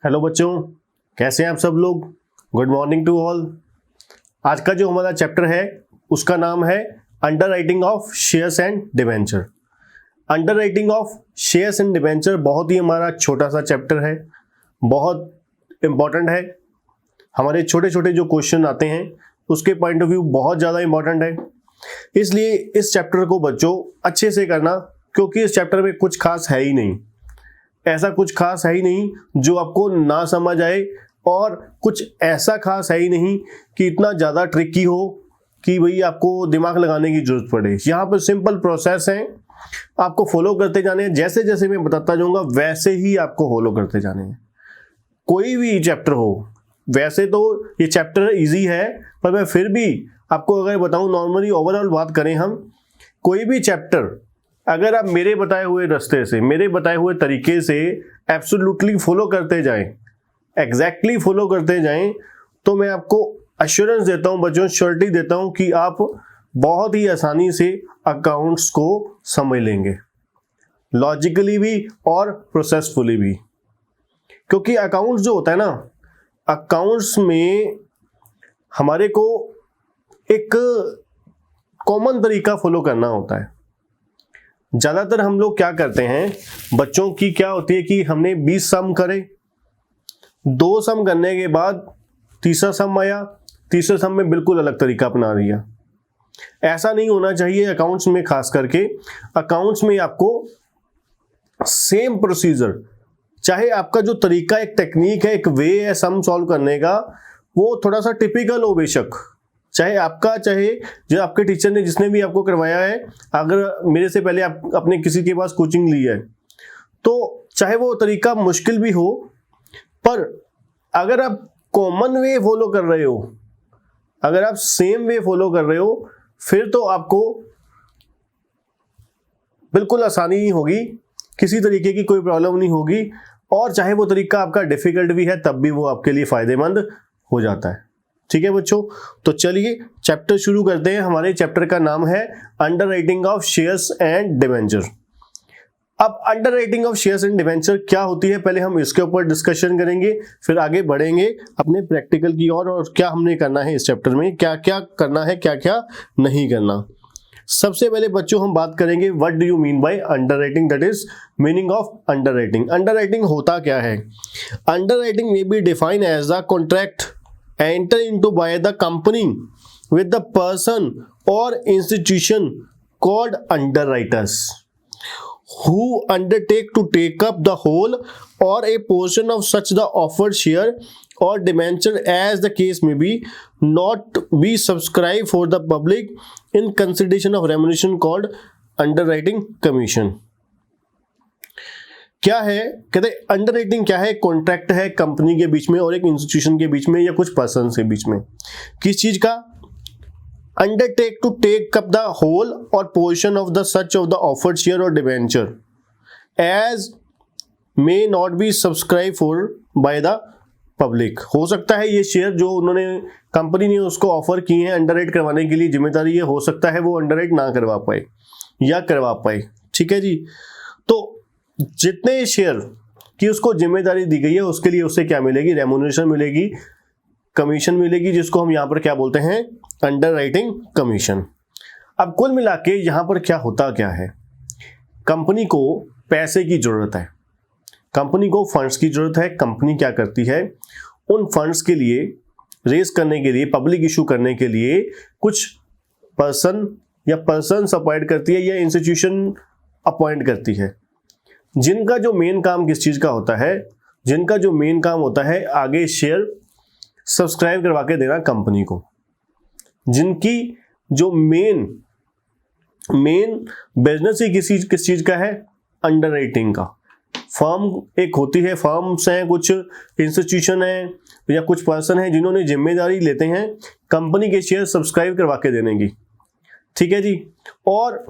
Hello बच्चों, कैसे हैं आप सब लोग। Good morning to all. आज का जो हमारा चैप्टर है उसका नाम है underwriting of shares and debenture. Underwriting of shares and debenture बहुत ही हमारा छोटा सा चैप्टर है, बहुत इम्पॉर्टेंट है। हमारे छोटे छोटे जो क्वेश्चन आते हैं उसके पॉइंट ऑफ व्यू बहुत ज़्यादा इम्पॉर्टेंट है, इसलिए इस चैप्टर को बच्चों अच्छे से करना, क्योंकि इस चैप्टर में कुछ खास है ही नहीं। ऐसा कुछ खास है ही नहीं जो आपको ना समझ आए, और कुछ ऐसा खास है ही नहीं कि इतना ज़्यादा ट्रिकी हो कि भाई आपको दिमाग लगाने की जरूरत पड़े। यहाँ पर सिंपल प्रोसेस है, आपको फॉलो करते जाने हैं। जैसे जैसे मैं बताता जाऊँगा वैसे ही आपको फॉलो करते जाने हैं। कोई भी चैप्टर हो, वैसे तो ये चैप्टर इजी है, पर मैं फिर भी आपको अगर बताऊँ, नॉर्मली ओवरऑल बात करें हम, कोई भी चैप्टर अगर आप मेरे बताए हुए रास्ते से, मेरे बताए हुए तरीके से एब्सोल्युटली फॉलो करते जाएं, एग्जैक्टली फॉलो करते जाएं, तो मैं आपको अश्योरेंस देता हूं बच्चों, श्योरिटी देता हूं कि आप बहुत ही आसानी से अकाउंट्स को समझ लेंगे, लॉजिकली भी और प्रोसेसफुली भी। क्योंकि अकाउंट्स जो होता है ना, अकाउंट्स में हमारे को एक कॉमन तरीका फॉलो करना होता है। ज़्यादातर हम लोग क्या करते हैं, बच्चों की क्या होती है कि हमने 20 सम करे, 2 सम करने के बाद तीसरा सम आया, तीसरे सम में बिल्कुल अलग तरीका अपना लिया। ऐसा नहीं होना चाहिए अकाउंट्स में। खास करके अकाउंट्स में आपको सेम प्रोसीजर, चाहे आपका जो तरीका, एक टेक्निक है, एक वे है सम सॉल्व करने का, वो थोड़ा सा टिपिकल हो बेशक, चाहे आपका, चाहे जो आपके टीचर ने, जिसने भी आपको करवाया है, अगर मेरे से पहले आप अपने किसी के पास कोचिंग ली है, तो चाहे वो तरीका मुश्किल भी हो, पर अगर आप कॉमन वे फॉलो कर रहे हो, अगर आप सेम वे फॉलो कर रहे हो, फिर तो आपको बिल्कुल आसानी ही होगी, किसी तरीके की कोई प्रॉब्लम नहीं होगी। और चाहे वो तरीका आपका डिफिकल्ट भी है, तब भी वो आपके लिए फायदेमंद हो जाता है। ठीक है बच्चों, तो चलिए चैप्टर शुरू करते हैं। हमारे चैप्टर का नाम है underwriting of shares and debenture. अब underwriting of shares and debenture क्या होती है, पहले हम इसके ऊपर डिस्कशन करेंगे, फिर आगे बढ़ेंगे अपने प्रैक्टिकल की ओर, और क्या हमने करना है इस चैप्टर में, क्या क्या करना है, क्या क्या नहीं करना। सबसे पहले बच्चों हम बात करेंगे what do you mean by underwriting, that is meaning of underwriting. Underwriting होता क्या है? Underwriting may be defined as the contract enter into by the company with the person or institution called underwriters who undertake to take up the whole or a portion of such the offered share or debenture as the case may be, not be subscribed for the public in consideration of remuneration called underwriting commission। क्या है, कहते हैं underwriting क्या है? Contract है company के बीच में और एक इंस्टीट्यूशन के बीच में, या कुछ पर्सन के बीच में। किस चीज का? Undertake to take up the whole और portion of the such of the offered share और debenture as may not be subscribe for by the public. हो सकता है ये शेयर जो उन्होंने, कंपनी ने उसको ऑफर किए हैं अंडरराइट करवाने के लिए, जिम्मेदारी ये हो सकता है वो अंडरराइट ना करवा पाए या करवा पाए। ठीक है जी, तो जितने शेयर की उसको जिम्मेदारी दी गई है, उसके लिए उससे क्या मिलेगी? रेम्यूनरेशन मिलेगी, कमीशन मिलेगी, जिसको हम यहां पर क्या बोलते हैं? Underwriting commission. अब कुल मिला के यहां पर क्या होता क्या है, कंपनी को पैसे की जरूरत है, कंपनी को फंड्स की जरूरत है। कंपनी क्या करती है, उन फंड्स के लिए रेज करने के लिए, पब्लिक इशू करने के लिए कुछ पर्सन या पर्सन्स अपॉइंट करती है, या इंस्टीट्यूशन अपॉइंट करती है, जिनका जो मेन काम किस चीज का होता है? जिनका जो मेन काम होता है आगे शेयर सब्सक्राइब करवा के देना कंपनी को, जिनकी जो मेन बिजनेस ही किस चीज का है? अंडरराइटिंग का। फर्म एक होती है, फर्म्स हैं, कुछ इंस्टीट्यूशन है या कुछ पर्सन है जिन्होंने जिम्मेदारी लेते हैं कंपनी के शेयर सब्सक्राइब करवा के देने की। ठीक है जी, और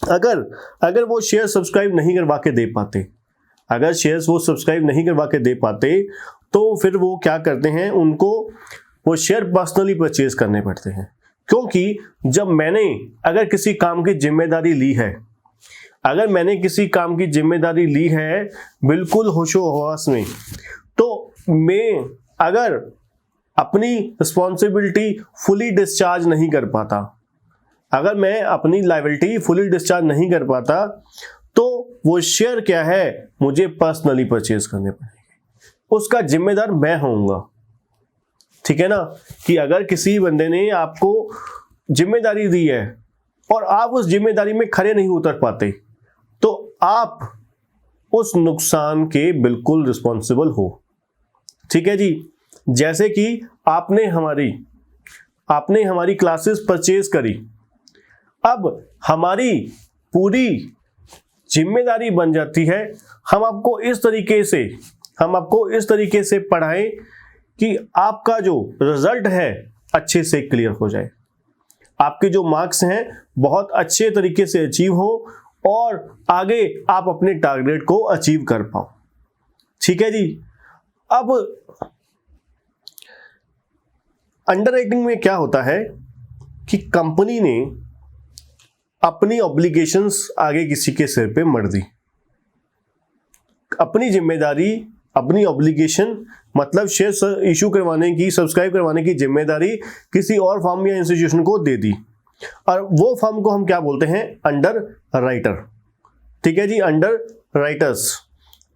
अगर वो शेयर सब्सक्राइब नहीं करवा के दे पाते, अगर शेयर्स वो सब्सक्राइब नहीं करवा के दे पाते, तो फिर वो क्या करते हैं, उनको वो शेयर पर्सनली परचेज करने पड़ते हैं। क्योंकि जब मैंने अगर किसी काम की जिम्मेदारी ली है, अगर मैंने किसी काम की जिम्मेदारी ली है बिल्कुल होशो हवास में, तो मैं अगर अपनी रिस्पॉन्सिबिलिटी फुली डिस्चार्ज नहीं कर पाता, अगर मैं अपनी लायबिलिटी फुली डिस्चार्ज नहीं कर पाता, तो वो शेयर क्या है, मुझे पर्सनली परचेज करने पड़ेंगे, उसका जिम्मेदार मैं होऊंगा। ठीक है ना, कि अगर किसी बंदे ने आपको जिम्मेदारी दी है और आप उस जिम्मेदारी में खरे नहीं उतर पाते, तो आप उस नुकसान के बिल्कुल रिस्पॉन्सिबल हो। ठीक है जी, जैसे कि आपने हमारी क्लासेस परचेज करी, अब हमारी पूरी जिम्मेदारी बन जाती है हम आपको इस तरीके से पढ़ाएं कि आपका जो रिजल्ट है अच्छे से क्लियर हो जाए, आपके जो मार्क्स हैं बहुत अच्छे तरीके से अचीव हो और आगे आप अपने टारगेट को अचीव कर पाओ। ठीक है जी। अब अंडरराइटिंग में क्या होता है कि कंपनी ने अपनी ऑब्लिगेशंस आगे किसी के सिर पे मर दी। अपनी जिम्मेदारी, अपनी ऑब्लिगेशन मतलब शेयर इशू करवाने की, सब्सक्राइब करवाने की जिम्मेदारी किसी और फर्म या इंस्टीट्यूशन को दे दी, और वो फर्म को हम क्या बोलते हैं, अंडर राइटर। ठीक है जी, अंडर राइटर्स।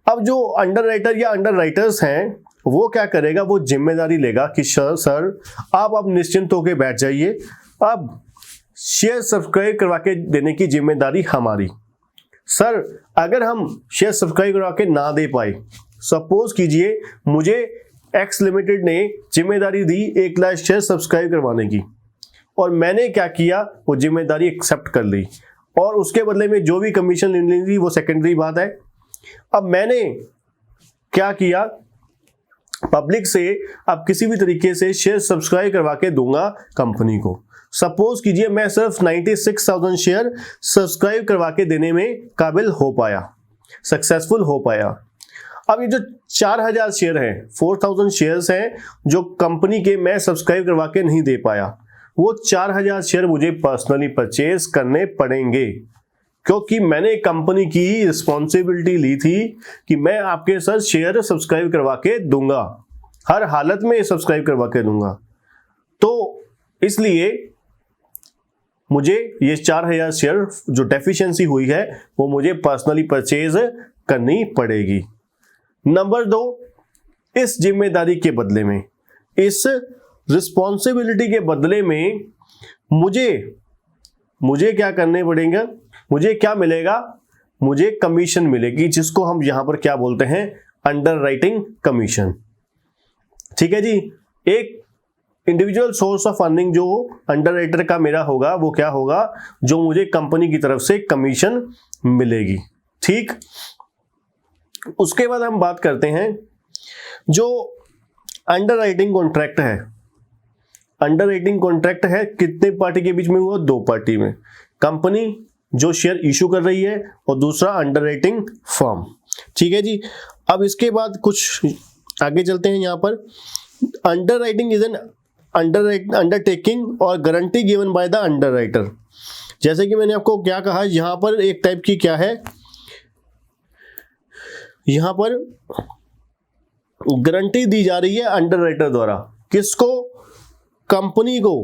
अब जो अंडर राइटर या अंडर राइटर्स हैं वो क्या करेगा, वो जिम्मेदारी लेगा कि सर आप अब निश्चिंत होकर बैठ जाइए, अब शेयर सब्सक्राइब करवा के देने की जिम्मेदारी हमारी। सर अगर हम शेयर सब्सक्राइब करवा के ना दे पाए, सपोज कीजिए मुझे एक्स लिमिटेड ने जिम्मेदारी दी 1 लाख शेयर सब्सक्राइब करवाने की, और मैंने क्या किया, वो जिम्मेदारी एक्सेप्ट कर ली, और उसके बदले में जो भी कमीशन लेनी थी वो सेकेंडरी बात है। अब मैंने क्या किया, पब्लिक से अब किसी भी तरीके से शेयर सब्सक्राइब करवा के दूंगा कंपनी को। सपोज कीजिए मैं सिर्फ 96,000 शेयर सब्सक्राइब करवा के देने में काबिल हो पाया, सक्सेसफुल हो पाया। अब ये जो 4,000 शेयर हैं, 4,000 शेयर्स हैं जो कंपनी के मैं सब्सक्राइब करवा के नहीं दे पाया, वो 4,000 शेयर मुझे पर्सनली परचेज करने पड़ेंगे, क्योंकि मैंने कंपनी की रिस्पॉन्सिबिलिटी ली थी कि मैं आपके साथ शेयर सब्सक्राइब करवा के दूंगा, हर हालत में सब्सक्राइब करवा के दूंगा। तो इसलिए मुझे ये 4,000 शेयर जो डेफिशिएंसी हुई है वो मुझे पर्सनली परचेज करनी पड़ेगी। नंबर 2, इस जिम्मेदारी के बदले में, इस रिस्पॉन्सिबिलिटी के बदले में मुझे क्या करने पड़ेगा, मुझे क्या मिलेगा, मुझे कमीशन मिलेगी, जिसको हम यहां पर क्या बोलते हैं, अंडरराइटिंग कमीशन। ठीक है जी। एक इंडिविजुअल सोर्स ऑफ अर्निंग जो अंडरराइटर का मेरा होगा वो क्या होगा, जो मुझे कंपनी की तरफ से कमीशन मिलेगी। ठीक, उसके बाद हम बात करते हैं जो अंडरराइटिंग कॉन्ट्रैक्ट है। अंडरराइटिंग कॉन्ट्रैक्ट है कितने पार्टी के बीच में हुआ, 2 पार्टी में, कंपनी जो शेयर इशू कर रही है और दूसरा अंडरराइटिंग फर्म। ठीक है जी। अब इसके बाद कुछ आगे चलते हैं। यहाँ पर अंडरराइटिंग इज एन अंडरटेकिंग और guarantee given by the underwriter. जैसे कि मैंने आपको क्या कहा, यहाँ पर एक टाइप की क्या है, यहाँ पर गारंटी दी जा रही है अंडरराइटर द्वारा, किसको, कंपनी को।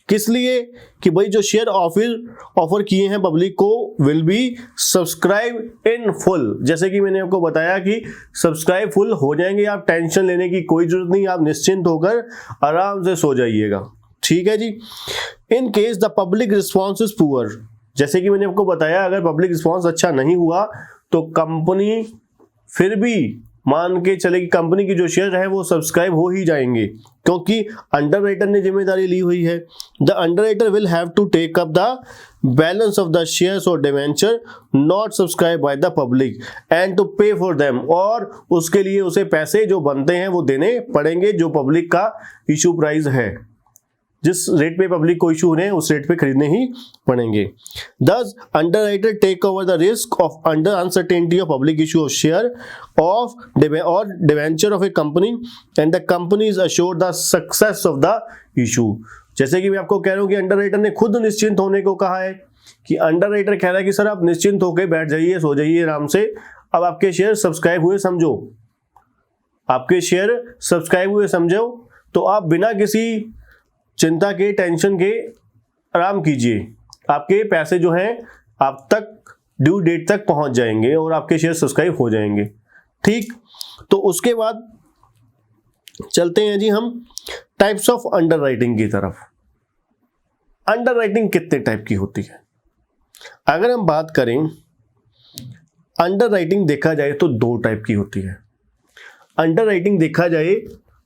किस लिए, कि भाई जो शेयर ऑफर किए हैं पब्लिक को will be subscribe in full. जैसे कि मैंने आपको बताया कि सब्सक्राइब फुल हो जाएंगे, आप टेंशन लेने की कोई जरूरत नहीं, आप निश्चिंत होकर आराम से सो जाइएगा। ठीक है जी। In case the public response is poor, जैसे कि मैंने आपको बताया अगर पब्लिक रिस्पॉन्स अच्छा नहीं हुआ तो कंपनी फिर भी मान के चले कि कंपनी की जो शेयर है वो सब्सक्राइब हो ही जाएंगे, क्योंकि अंडरराइटर ने जिम्मेदारी ली हुई है। The underwriter will have to take up the balance of the shares और debenture not subscribe by the public and to pay for them, और उसके लिए उसे पैसे जो बनते हैं वो देने पड़ेंगे, जो पब्लिक का इशू प्राइस है, जिस रेट पे पब्लिक को इशू होने उस रेट पे खरीदने ही पड़ेंगे। Thus, underwriter take over the risk of under uncertainty of public issue of share of or debenture of a company and the company is assured the success of the issue। जैसे कि मैं आपको कह रहा हूं कि अंडरराइटर ने खुद निश्चिंत होने को कहा है कि अंडरराइटर कह रहा है कि सर आप निश्चिंत होकर बैठ जाइए, सो जाइए आराम से, अब आपके शेयर सब्सक्राइब हुए समझो, आपके शेयर सब्सक्राइब हुए समझो, तो आप बिना किसी चिंता के, टेंशन के आराम कीजिए, आपके पैसे जो हैं आप तक ड्यू डेट तक पहुंच जाएंगे और आपके शेयर सब्सक्राइब हो जाएंगे। ठीक, तो उसके बाद चलते हैं जी हम टाइप्स ऑफ अंडरराइटिंग की तरफ। अंडरराइटिंग कितने टाइप की होती है? अगर हम बात करें अंडरराइटिंग देखा जाए तो दो टाइप की होती है। अंडरराइटिंग देखा जाए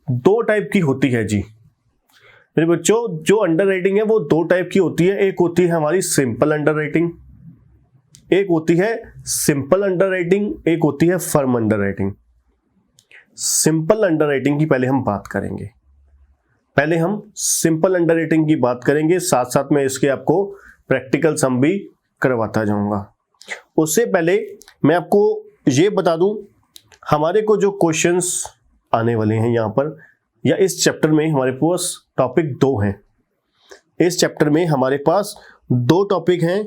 दो टाइप की होती है जी मेरे बच्चों, जो अंडरराइटिंग है वो दो टाइप की होती है। एक होती है हमारी सिंपल अंडरराइटिंग, एक होती है सिंपल अंडरराइटिंग, एक होती है फर्म अंडरराइटिंग। सिंपल अंडरराइटिंग की पहले हम बात करेंगे, पहले हम सिंपल अंडरराइटिंग की बात करेंगे, साथ साथ में इसके आपको प्रैक्टिकल सम भी करवाता जाऊंगा। उससे पहले मैं आपको ये बता दूं, हमारे को जो क्वेश्चंस आने वाले हैं यहाँ पर या इस चैप्टर में हमारे पास टॉपिक दो हैं। इस चैप्टर में हमारे पास दो टॉपिक हैं।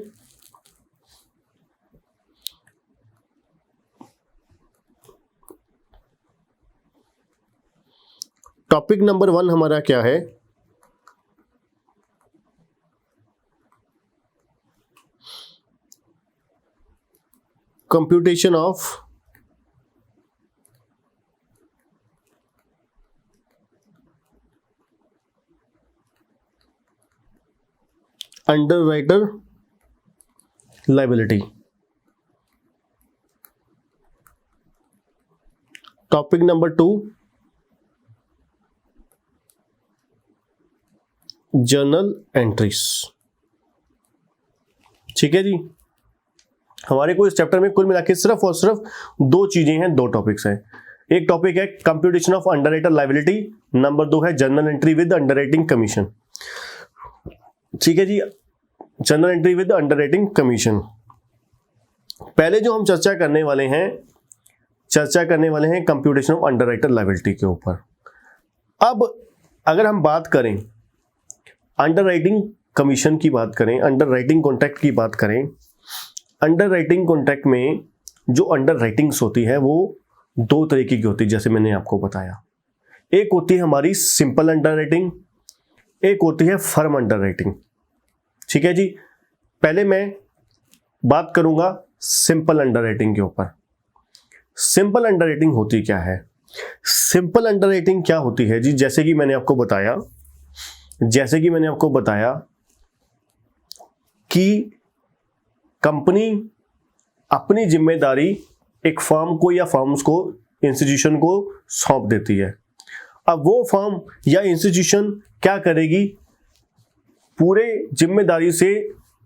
टॉपिक नंबर 1 हमारा क्या है? Computation of underwriter liability. Topic number 2 journal entries. ठीक है जी, हमारे को इस चैप्टर में कुल मिला के सिर्फ और सिर्फ दो चीजें हैं, दो टॉपिक्स हैं। एक टॉपिक है computation of underwriter liability, number 2 है journal entry with underwriting commission. ठीक है जी, journal entry with underwriting commission. पहले जो हम चर्चा करने वाले हैं कंप्यूटेशन ऑफ अंडरराइटर लायबिलिटी के ऊपर। अब अगर हम बात करें अंडरराइटिंग कमीशन की बात करें, अंडरराइटिंग कॉन्ट्रैक्ट की बात करें, अंडरराइटिंग कॉन्ट्रैक्ट में जो अंडरराइटिंग्स होती है वो दो तरीके की होती है, जैसे मैंने आपको बताया। एक होती है हमारी सिंपल अंडरराइटिंग, एक होती है फर्म अंडरराइटिंग। ठीक है जी, पहले मैं बात करूंगा सिंपल अंडरराइटिंग के ऊपर। सिंपल अंडरराइटिंग होती क्या है? सिंपल अंडरराइटिंग क्या होती है जी, जैसे कि मैंने आपको बताया कि कंपनी अपनी जिम्मेदारी एक फर्म को या फर्म्स को, इंस्टीट्यूशन को सौंप देती है। अब वो फर्म या इंस्टीट्यूशन क्या करेगी? पूरे जिम्मेदारी से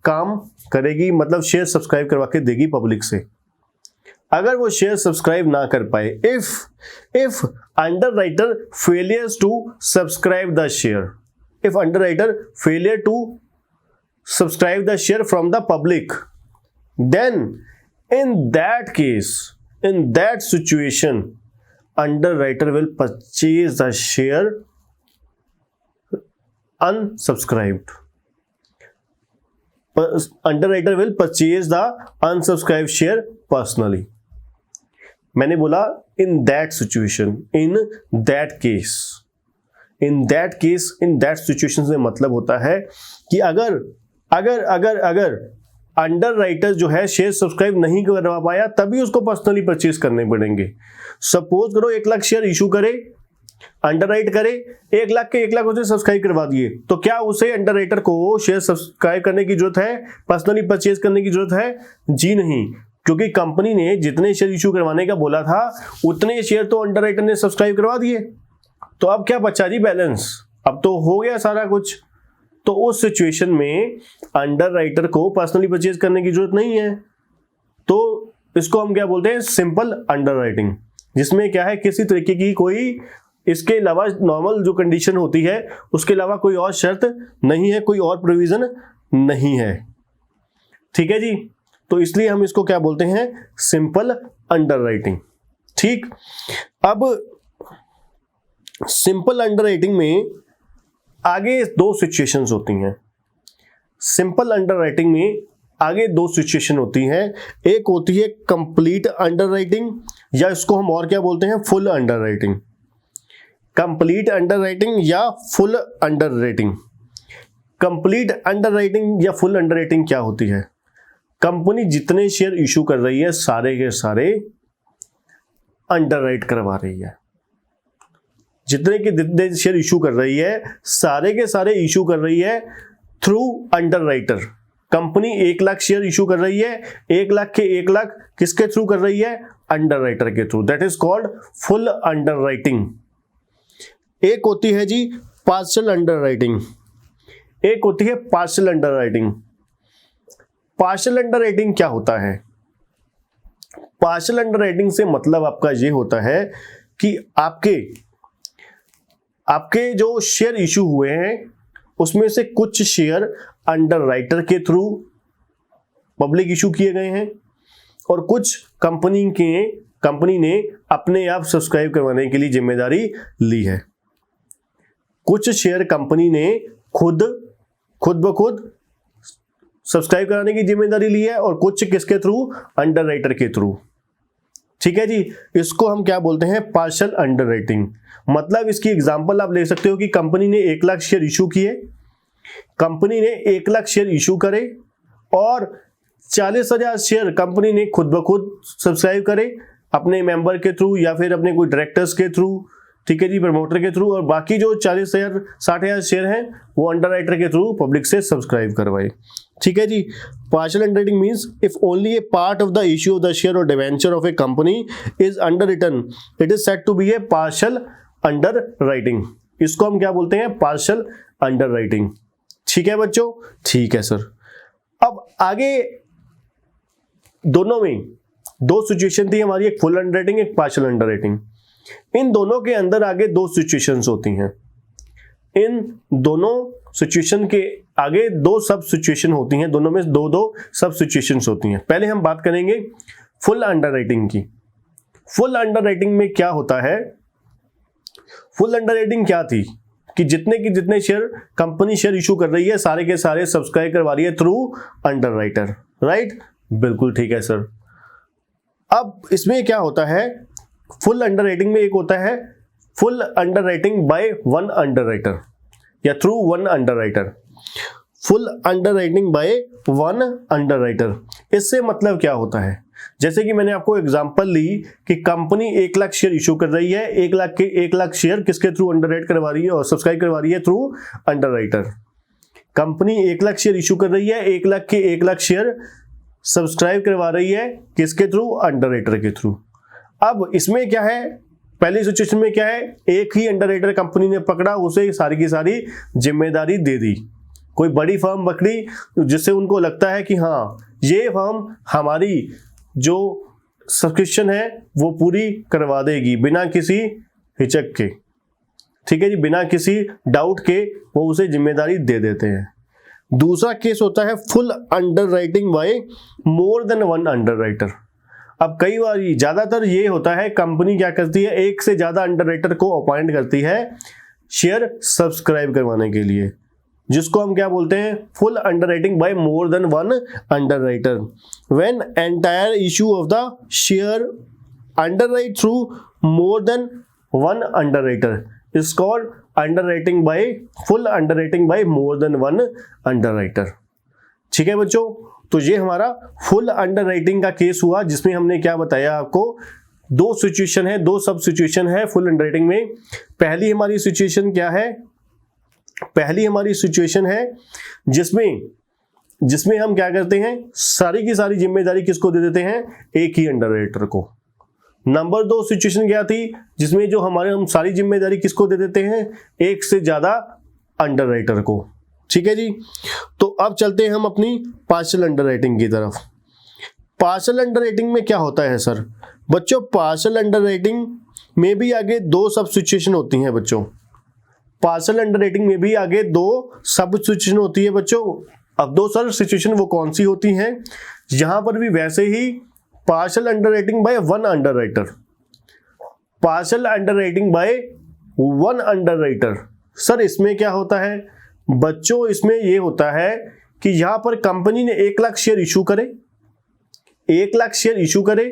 काम करेगी, मतलब शेयर सब्सक्राइब करवा के देगी पब्लिक से। अगर वो शेयर सब्सक्राइब ना कर पाए, if underwriter failures to subscribe the share, if underwriter failure to subscribe the share from the public, then in that case, in that situation, underwriter will purchase the share unsubscribed. Underwriter will purchase the unsubscribed share personally. मैंने बोला in that situation, in that case. In that situation से मतलब होता है कि अगर underwriter जो है शेयर सब्सक्राइब नहीं करवा पाया, तभी उसको पर्सनली परचेज करने पड़ेंगे। सपोज करो 1 लाख शेयर इशू करे, अंडरराइट करे, 1 लाख उसने सब्सक्राइब करवा दिए, तो क्या उसे अंडरराइटर को शेयर सब्सक्राइब करने की जरूरत है, पर्सनली परचेज करने की जरूरत है? जी नहीं, क्योंकि कंपनी ने जितने शेयर इशू करवाने का बोला था उतने शेयर तो अंडरराइटर ने सब्सक्राइब करवा दिए। तो अब क्या बचा जी? बैलेंस। अब तो हो गया सारा कुछ। तो उस सिचुएशन में अंडरराइटर को पर्सनली परचेज करने की जरूरत नहीं है। तो इसको हम क्या बोलते हैं? सिंपल अंडरराइटिंग, जिसमें क्या है, किसी तरीके की कोई इसके अलावा नॉर्मल जो कंडीशन होती है उसके अलावा कोई और शर्त नहीं है, कोई और प्रोविजन नहीं है। ठीक है जी, तो इसलिए हम इसको क्या बोलते हैं? Simple underwriting. ठीक, अब सिंपल अंडरराइटिंग में आगे दो सिचुएशंस होती हैं। सिंपल अंडरराइटिंग में आगे दो सिचुएशन होती हैं, एक होती है कंप्लीट अंडरराइटिंग, या इसको हम और क्या बोलते हैं, फुल अंडरराइटिंग। कंप्लीट अंडरराइटिंग या फुल अंडरराइटिंग। कंप्लीट अंडरराइटिंग या फुल अंडरराइटिंग क्या होती है? कंपनी जितने शेयर इशू कर रही है सारे के सारे अंडरराइट करवा रही है। जितने के जितने शेयर इशू कर रही है सारे के सारे इशू कर रही है through underwriter. Company 1 lakh share issue कर रही है, 1 लाख के 1 लाख किसके थ्रू कर रही है? अंडरराइटर के through. That is called full underwriting. एक होती है जी पार्शियल अंडरराइटिंग, एक होती है पार्शियल अंडरराइटिंग। पार्शियल अंडरराइटिंग क्या होता है? पार्शियल अंडरराइटिंग से मतलब आपका ये होता है कि आपके जो शेयर इशू हुए हैं उसमें से कुछ शेयर अंडरराइटर के थ्रू पब्लिक इशू किए गए हैं और कुछ कंपनी ने अपने आप सब्सक्राइब करवाने के लिए जिम्मेदारी ली है। कुछ शेयर कंपनी ने खुद ब खुद सब्सक्राइब कराने की जिम्मेदारी ली है और कुछ किसके थ्रू? अंडरराइटर के थ्रू। ठीक है जी, इसको हम क्या बोलते हैं? Partial underwriting. मतलब इसकी एग्जांपल आप ले सकते हो कि कंपनी ने 1 लाख शेयर इशू किए, कंपनी ने 1 लाख शेयर इशू करे और 40,000 शेयर कंपनी ने खुद ब खुद सब्सक्राइब करे अपने मेंबर के थ्रू या फिर अपने कोई डायरेक्टर्स के थ्रू, ठीक है जी, प्रमोटर के थ्रू, और बाकी जो 40,000 60,000 शेयर हैं वो अंडरराइटर के थ्रू पब्लिक से सब्सक्राइब करवाए। ठीक है जी। Partial underwriting means if only a part of the issue of the share और debenture of a company is underwritten it is said to be a partial underwriting. इसको हम क्या बोलते हैं? Partial underwriting. ठीक है बच्चों? ठीक है सर। अब आगे दोनों में दो सिचुएशन थी हमारी, एक फुल अंडरराइटिंग, एक पार्शियल अंडरराइटिंग। इन दोनों के अंदर आगे दो सिचुएशंस होती हैं। इन दोनों सिचुएशन के आगे दो सब सिचुएशन होती हैं, दोनों में दो सब सिचुएशंस होती हैं। पहले हम बात करेंगे फुल अंडरराइटिंग की। फुल अंडरराइटिंग में क्या होता है? फुल अंडरराइटिंग क्या थी कि जितने शेयर कंपनी शेयर इशू कर रही है सारे के सारे सब्सक्राइब करवा रही है थ्रू अंडरराइटर। राइट, बिल्कुल ठीक है सर। अब इसमें क्या होता है? फुल अंडरराइटिंग में एक होता है full underwriting by one underwriter या through one underwriter. Full underwriting by one underwriter, इससे मतलब क्या होता है? जैसे कि मैंने आपको एग्जांपल ली कि कंपनी 1 लाख शेयर इशू कर रही है, 1 लाख के 1 लाख शेयर किसके थ्रू अंडरराइट करवा रही है और सब्सक्राइब करवा रही है? Through underwriter. Company 1 lakh share issue कर रही है, 1 लाख के 1 लाख शेयर सब्सक्राइब करवा रही है किसके थ्रू? अंडरराइटर के थ्रू। अब इसमें क्या है? पहली सिचुएशन में क्या है? एक ही अंडरराइटर कंपनी ने पकड़ा, उसे सारी की सारी जिम्मेदारी दे दी। कोई बड़ी फर्म पकड़ी जिससे उनको लगता है कि हाँ ये फर्म हमारी जो सब्सक्रिप्शन है वो पूरी करवा देगी बिना किसी हिचक के। ठीक है जी, बिना किसी डाउट के वो उसे जिम्मेदारी दे देते हैं। दूसरा केस होता है full underwriting by more than one underwriter. अब कई बार ज्यादातर ये होता है कंपनी क्या करती है? एक से ज्यादा अंडरराइटर को अपॉइंट करती है शेयर सब्सक्राइब करवाने के लिए, जिसको हम क्या बोलते हैं? Full underwriting by more than one underwriter. When entire issue of the share underwrite through more than one underwriter is called underwriting by full underwriting by more than one underwriter. ठीक है बच्चों, तो ये हमारा फुल अंडरराइटिंग का case हुआ जिसमें हमने क्या बताया आपको? दो सिचुएशन है, दो सब सिचुएशन है फुल अंडरराइटिंग में। पहली हमारी सिचुएशन क्या है? पहली हमारी सिचुएशन है जिसमें हम क्या करते हैं? सारी की सारी जिम्मेदारी किसको दे देते हैं? एक ही अंडरराइटर को। नंबर 2 सिचुएशन क्या थी? जिसमें जो हम सारी जिम्मेदारी किसको दे देते हैं? एक से ज्यादा अंडरराइटर को। ठीक है जी। तो अब चलते हैं हम अपनी पार्शियल अंडरराइटिंग की तरफ। पार्शियल अंडरराइटिंग में क्या होता है सर? बच्चों पार्शियल अंडरराइटिंग में भी आगे दो सब सिचुएशन होती हैं बच्चों। पार्शियल अंडरराइटिंग में भी आगे दो सब सिचुएशन होती है बच्चों। अब दो सर सिचुएशन वो कौन सी होती हैं? यहां पर भी वैसे ही partial underwriting by one underwriter, partial underwriting by one underwriter. Sir इसमें क्या होता है बच्चों? इसमें ये होता है कि यहां पर कंपनी ने 1 लाख शेयर इशू करे, 1 लाख शेयर इशू करे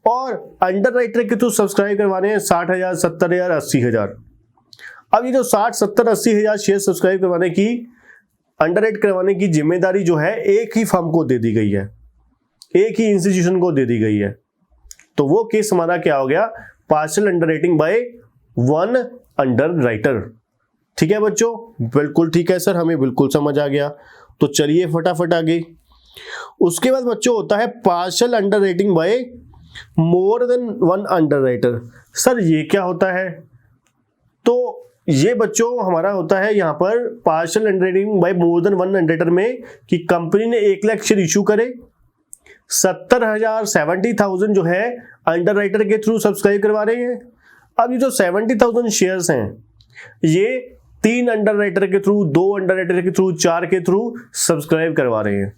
और अंडर राइटर के थ्रू सब्सक्राइब करवाने हैं 60,000, 70,000, 80,000। अब ये जो 60, 70, 80,000 शेयर सब्सक्राइब करवाने की, अंडर राइट करवाने की जिम्मेदारी जो है एक ही फर्म को दे दी गई है, एक ही इंस्टीट्यूशन को दे दी गई है। तो वो केस हमारा क्या हो गया, partial under writing by one under writer. ठीक है बच्चों, बिल्कुल ठीक है सर, हमें बिल्कुल समझ आ गया। तो चलिए फटाफट आगे। उसके बाद बच्चों होता है partial under writing by more than one under writer. Sir ये क्या होता है? तो ये बच्चों हमारा होता है यहाँ पर partial under writing by more than one under writer में कि कंपनी ने 1 लाख शेयर इशू करे, 70,000, 70,000 जो है अंडर राइटर के थ्रू सब्सक्राइब करवा रहे हैं। अब ये जो 70,000 शेयर्स हैं ये 3 अंडर राइटर के थ्रू, 2 अंडर राइटर के थ्रू, 4 के थ्रू सब्सक्राइब करवा रहे हैं।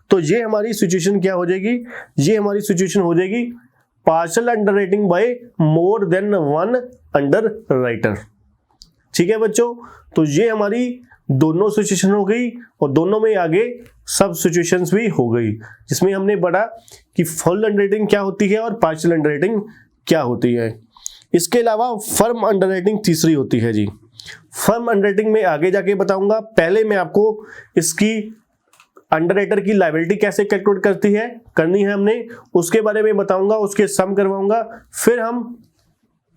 तो ये हमारी सिचुएशन क्या हो जाएगी, ये हमारी सिचुएशन हो जाएगी partial under writing by more than one under writer. ठीक है बच्चों, तो ये हमारी दोनों सिचुएशन हो गई और दोनों में आगे सब सिचुएशंस भी हो गई, जिसमें हमने पढ़ा कि फुल अंडर राइटिंग क्या होती है और पार्शियल अंडर राइटिंग क्या होती है। इसके अलावा फर्म अंडर राइटिंग तीसरी होती है जी। फर्म अंडर राइटिंग में आगे जाके बताऊंगा, पहले मैं आपको इसकी अंडर राइटर की लायबिलिटी कैसे कैलकुलेट करनी है हमने, उसके बारे में बताऊंगा, उसके सम करवाऊंगा। फिर हम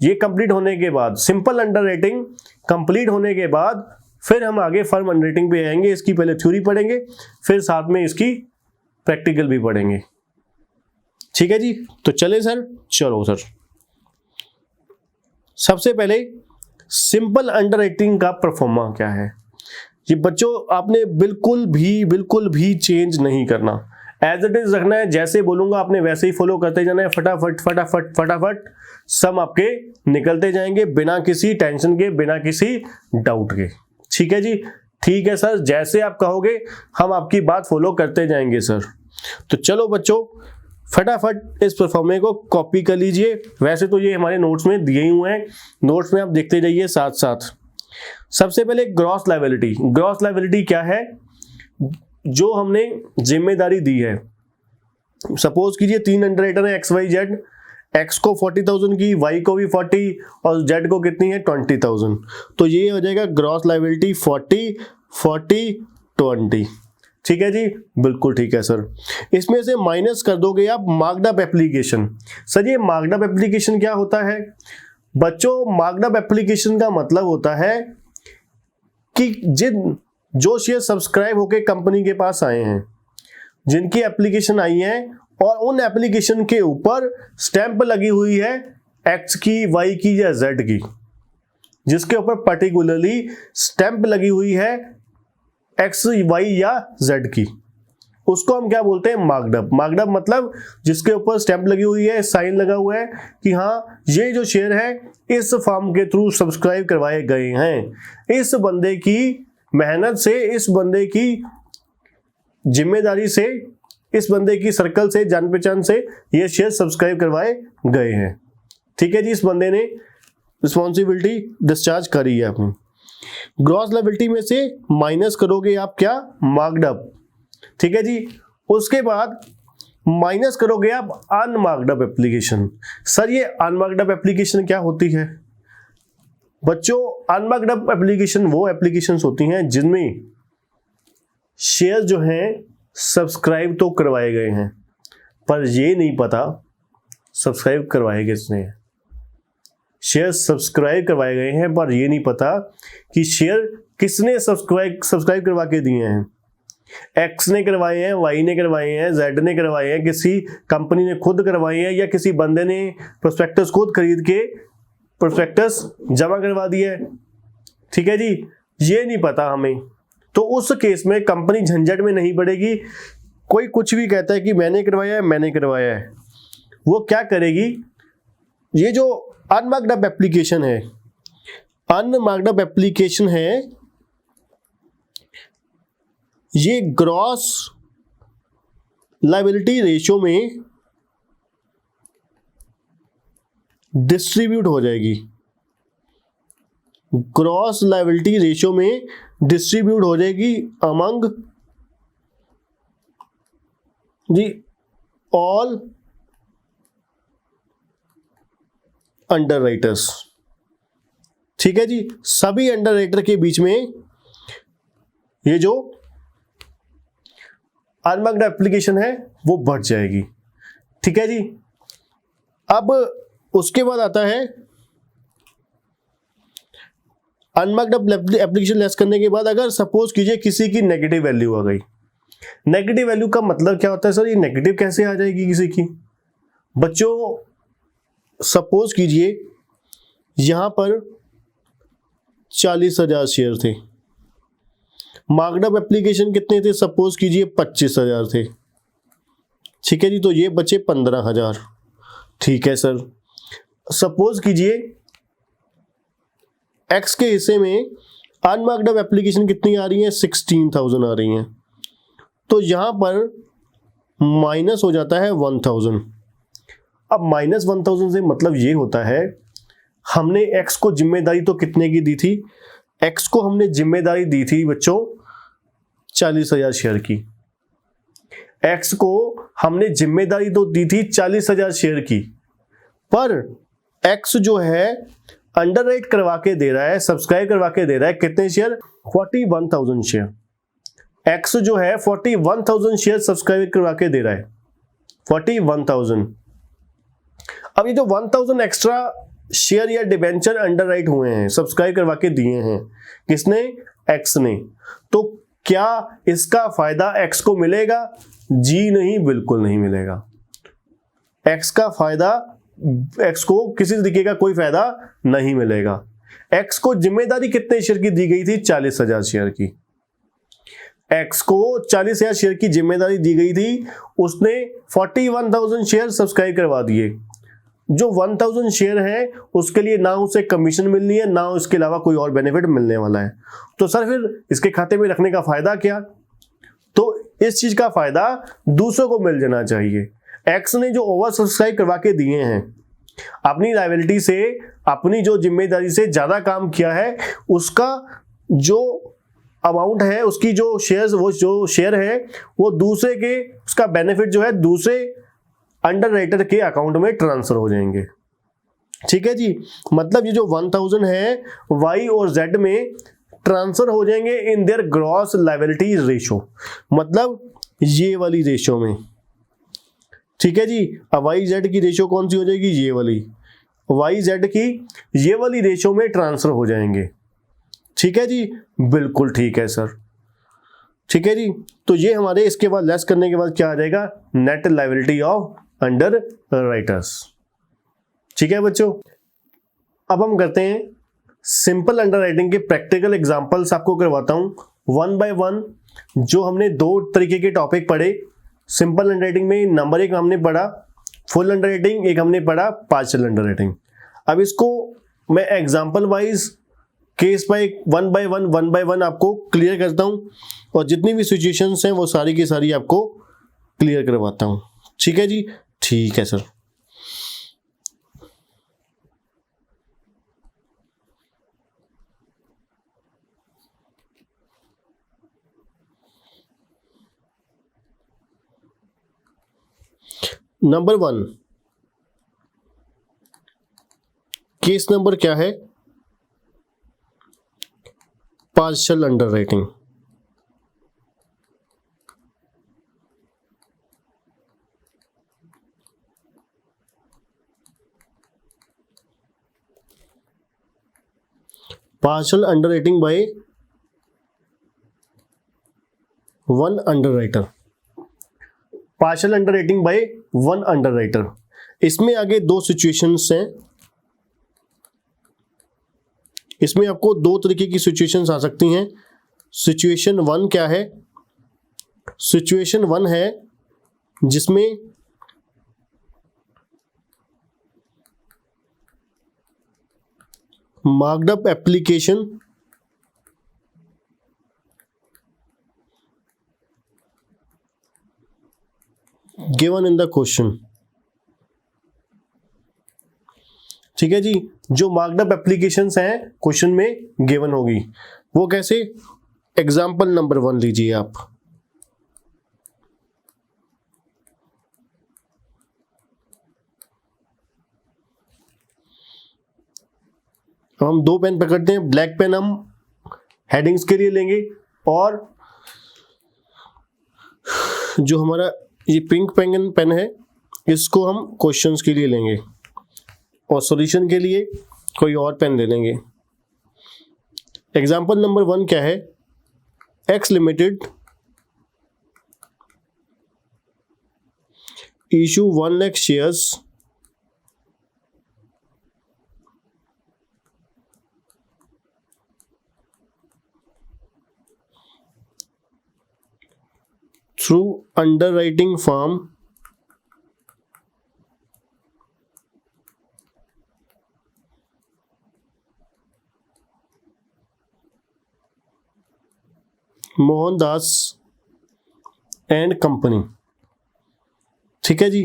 ये कंप्लीट होने के बाद, सिंपल अंडर राइटिंग कंप्लीट होने के बाद फिर हम आगे फर्म अंडर राइटिंग पे आएंगे। इसकी पहले थ्योरी पढ़ेंगे, फिर साथ में इसकी प्रैक्टिकल भी पढ़ेंगे। ठीक है जी, तो चले सर, चलो सर। सबसे पहले सिंपल अंडर राइटिंग का परफॉर्मा क्या है, ये बच्चों आपने बिल्कुल भी चेंज नहीं करना, एज इट इज रखना है। जैसे बोलूंगा आपने वैसे ही फॉलो करते जाना है, फटाफट फटाफट फटाफट सम आपके निकलते जाएंगे, बिना किसी टेंशन के, बिना किसी डाउट के। ठीक है जी, ठीक है सर, जैसे आप कहोगे हम आपकी बात फॉलो करते जाएंगे सर। तो चलो बच्चों फटाफट इस परफॉर्मे को कॉपी कर लीजिए। वैसे तो ये हमारे नोट्स में दिए ही हुए हैं, नोट्स में आप देखते जाइए साथ साथ। सबसे पहले ग्रॉस लायबिलिटी। ग्रॉस लायबिलिटी क्या है, जो हमने जिम्मेदारी दी है। सपोज कीजिए 3 अंडर राइटर है XYZ, X को 40,000 की, Y को भी 40 और Z को कितनी है 20,000। तो ये हो जाएगा ग्रॉस लायबिलिटी 40 40 20। ठीक है जी, बिल्कुल ठीक है सर। इसमें से माइनस कर दोगे आप मार्क्ड अप एप्लीकेशन। सर ये मार्क्ड अप एप्लीकेशन क्या होता है बच्चों? मार्क्ड अप एप्लीकेशन का मतलब होता है कि जो शेयर सब्सक्राइब होके कंपनी के पास आए हैं, जिनकी एप्लीकेशन आई है और उन एप्लीकेशन के ऊपर स्टैंप लगी हुई है X की, Y की या Z की, जिसके ऊपर पर्टिकुलरली स्टैंप लगी हुई है X, Y या Z की, उसको हम क्या बोलते हैं? Marked up. मार्क्ड अप मतलब जिसके ऊपर स्टैंप लगी हुई है, साइन लगा हुआ है कि हाँ ये जो शेयर है इस फर्म के थ्रू सब्सक्राइब करवाए गए हैं, इस बंदे की मेहनत से, इस बंदे की जिम्मेदारी से, इस बंदे की सर्कल से, जान पहचान से ये शेयर सब्सक्राइब करवाए गए हैं। ठीक है जी, इस बंदे ने रिस्पॉन्सिबिलिटी डिस्चार्ज करी है अपनी। ग्रॉस लायबिलिटी में से माइनस करोगे आप क्या? Marked up. ठीक है जी, उसके बाद माइनस करोगे आप अनमार्क्ड अप एप्लीकेशन। सर ये अनमार्क्ड अप एप्लीकेशन क्या होती है बच्चों? अनमार्क्ड अप एप्लीकेशन वो एप्लीकेशंस होती हैं जिनमें शेयर जो हैं सब्सक्राइब तो करवाए गए हैं, पर ये नहीं पता सब्सक्राइब करवाए किसने हैं। शेयर सब्सक्राइब करवाए गए हैं पर ये नहीं पता कि शेयर किसने सब्सक्राइब करवा के दिए हैं। X ने करवाए हैं, Y ने करवाए हैं, Z ने करवाए हैं, किसी कंपनी ने खुद करवाए हैं, या किसी बंदे ने प्रोस्पेक्टस खुद खरीद के प्रोस्पेक्टस जमा करवा दिया है। ठीक है जी, ये नहीं पता हमें, तो उस केस में कंपनी झंझट में नहीं पड़ेगी। कोई कुछ भी कहता है कि मैंने करवाया है, वो क्या करेगी? ये जो अनमार्क्ड अप एप्लीकेशन है, ये ग्रॉस लायबिलिटी रेशियो में डिस्ट्रीब्यूट हो जाएगी। ग्रॉस लायबिलिटी रेशियो में डिस्ट्रीब्यूट हो जाएगी अमंग जी ऑल अंडरराइटर्स। ठीक है जी, सभी अंडरराइटर के बीच में ये जो अनमार्क्ड एप्लीकेशन है वो बढ़ जाएगी। ठीक है जी, अब उसके बाद आता है अनमार्क्ड एप्लीकेशन लेस करने के बाद अगर सपोज कीजिए किसी की नेगेटिव वैल्यू आ गई। नेगेटिव वैल्यू का मतलब क्या होता है सर? ये नेगेटिव कैसे आ जाएगी किसी की? बच्चों सपोज कीजिए यहां पर 40,000 शेयर थे, मार्कअप एप्लीकेशन कितने थे? सपोज कीजिए 25,000 थे। ठीक है जी, तो ये बचे 15,000। ठीक है सर, सपोज कीजिए एक्स के हिस्से में अनमार्कअप एप्लीकेशन कितनी आ रही है? 16,000 आ रही हैं। तो यहां पर माइनस हो जाता है 1,000। अब -1,000 से मतलब ये होता है हमने एक्स को जिम्मेदारी तो कितने की दी थी? एक्स को हमने जिम्मेदारी दी थी बच्चों 40,000 शेयर की। एक्स को हमने जिम्मेदारी तो दी थी 40,000 शेयर की, पर एक्स जो है अंडरराइट करवा के दे रहा है, सब्सक्राइब करवा के दे रहा है कितने शेयर? 41,000 शेयर। एक्स जो है 41,000 शेयर सब्सक्राइब करवा के दे रहा है, 41,000। अब ये जो 1,000 एक्स्ट्रा शेयर या डिबेंचर अंडरराइट हुए हैं, सब्सक्राइब करवा के दिए हैं, किसने? एक्स ने। तो क्या इसका फायदा एक्स को मिलेगा? जी नहीं, बिल्कुल नहीं मिलेगा। एक्स का फायदा, एक्स को किसी तरीके का कोई फायदा नहीं मिलेगा। एक्स को जिम्मेदारी कितने शेयर की दी गई थी? 40,000 शेयर की। एक्स को 40,000 शेयर की जिम्मेदारी दी गई थी, उसने 41,000 शेयर सब्सक्राइब करवा दिए। जो 1,000 शेयर है उसके लिए ना उसे कमीशन मिलनी है, ना उसके अलावा कोई और बेनिफिट मिलने वाला है। तो सर फिर इसके खाते में रखने का फायदा क्या? तो इस चीज का फायदा दूसरों को मिल जाना चाहिए। एक्स ने जो ओवर सब्सक्राइब करवा के दिए हैं, अपनी लायबिलिटी से, अपनी जो जिम्मेदारी से ज्यादा काम किया है, उसका जो अमाउंट है, उसकी जो शेयर्स, वो जो शेयर है वो दूसरे के, उसका बेनिफिट जो है दूसरे अंडरराइटर के अकाउंट में ट्रांसफर हो जाएंगे। ठीक है जी, मतलब ये जो 1,000 है वाई और जेड में ट्रांसफर हो जाएंगे in their gross liability ratio, मतलब ये वाली रेशो में। ठीक है जी, अब वाई जेड की रेशो कौन सी हो जाएगी? ये वाली। वाई जेड की ये वाली रेशो में ट्रांसफर हो जाएंगे। ठीक है जी, बिल्कुल ठीक है सर। ठीक है जी, तो ये हमारे इसके बाद लेस करने के बाद क्या आ जाएगा? Net liability of underwriters. ठीक है बच्चों, अब हम करते हैं सिंपल अंडरराइटिंग के प्रैक्टिकल एग्जांपल्स आपको करवाता हूं वन बाय वन। जो हमने दो तरीके के टॉपिक पढ़े सिंपल अंडरराइटिंग में, नंबर एक हमने पढ़ा फुल अंडरराइटिंग, एक हमने पढ़ा पार्शियल अंडरराइटिंग। अब इसको मैं example wise case one by one आपको क्लियर करता हूं, और जितनी भी सिचुएशंस हैं वो सारी की सारी आपको क्लियर करवाता हूं। ठीक है जी, ठीक है सर। नंबर 1, केस नंबर क्या है? Partial underwriting. Partial underwriting by one underwriter. Partial underwriting by one underwriter. इसमें आगे दो सिचुएशंस हैं। इसमें आपको दो तरीके की सिचुएशंस आ सकती हैं। सिचुएशन 1 क्या है? सिचुएशन 1 है जिसमें marked up application given in the question. ठीक है जी, जो मार्क्ड अप एप्लीकेशंस हैं क्वेश्चन में गिवन होगी। वो कैसे? एग्जाम्पल नंबर 1 लीजिए आप। अब हम दो पेन पकड़ते हैं, ब्लैक पेन हम हेडिंग्स के लिए लेंगे और जो हमारा ये पिंक पेन है इसको हम क्वेश्चंस के लिए लेंगे और सॉल्यूशन के लिए कोई और पेन ले लेंगे। एग्जाम्पल नंबर 1 क्या है, x limited issue 1 lakh shares through underwriting firm Mohandas and company. ठीक है जी,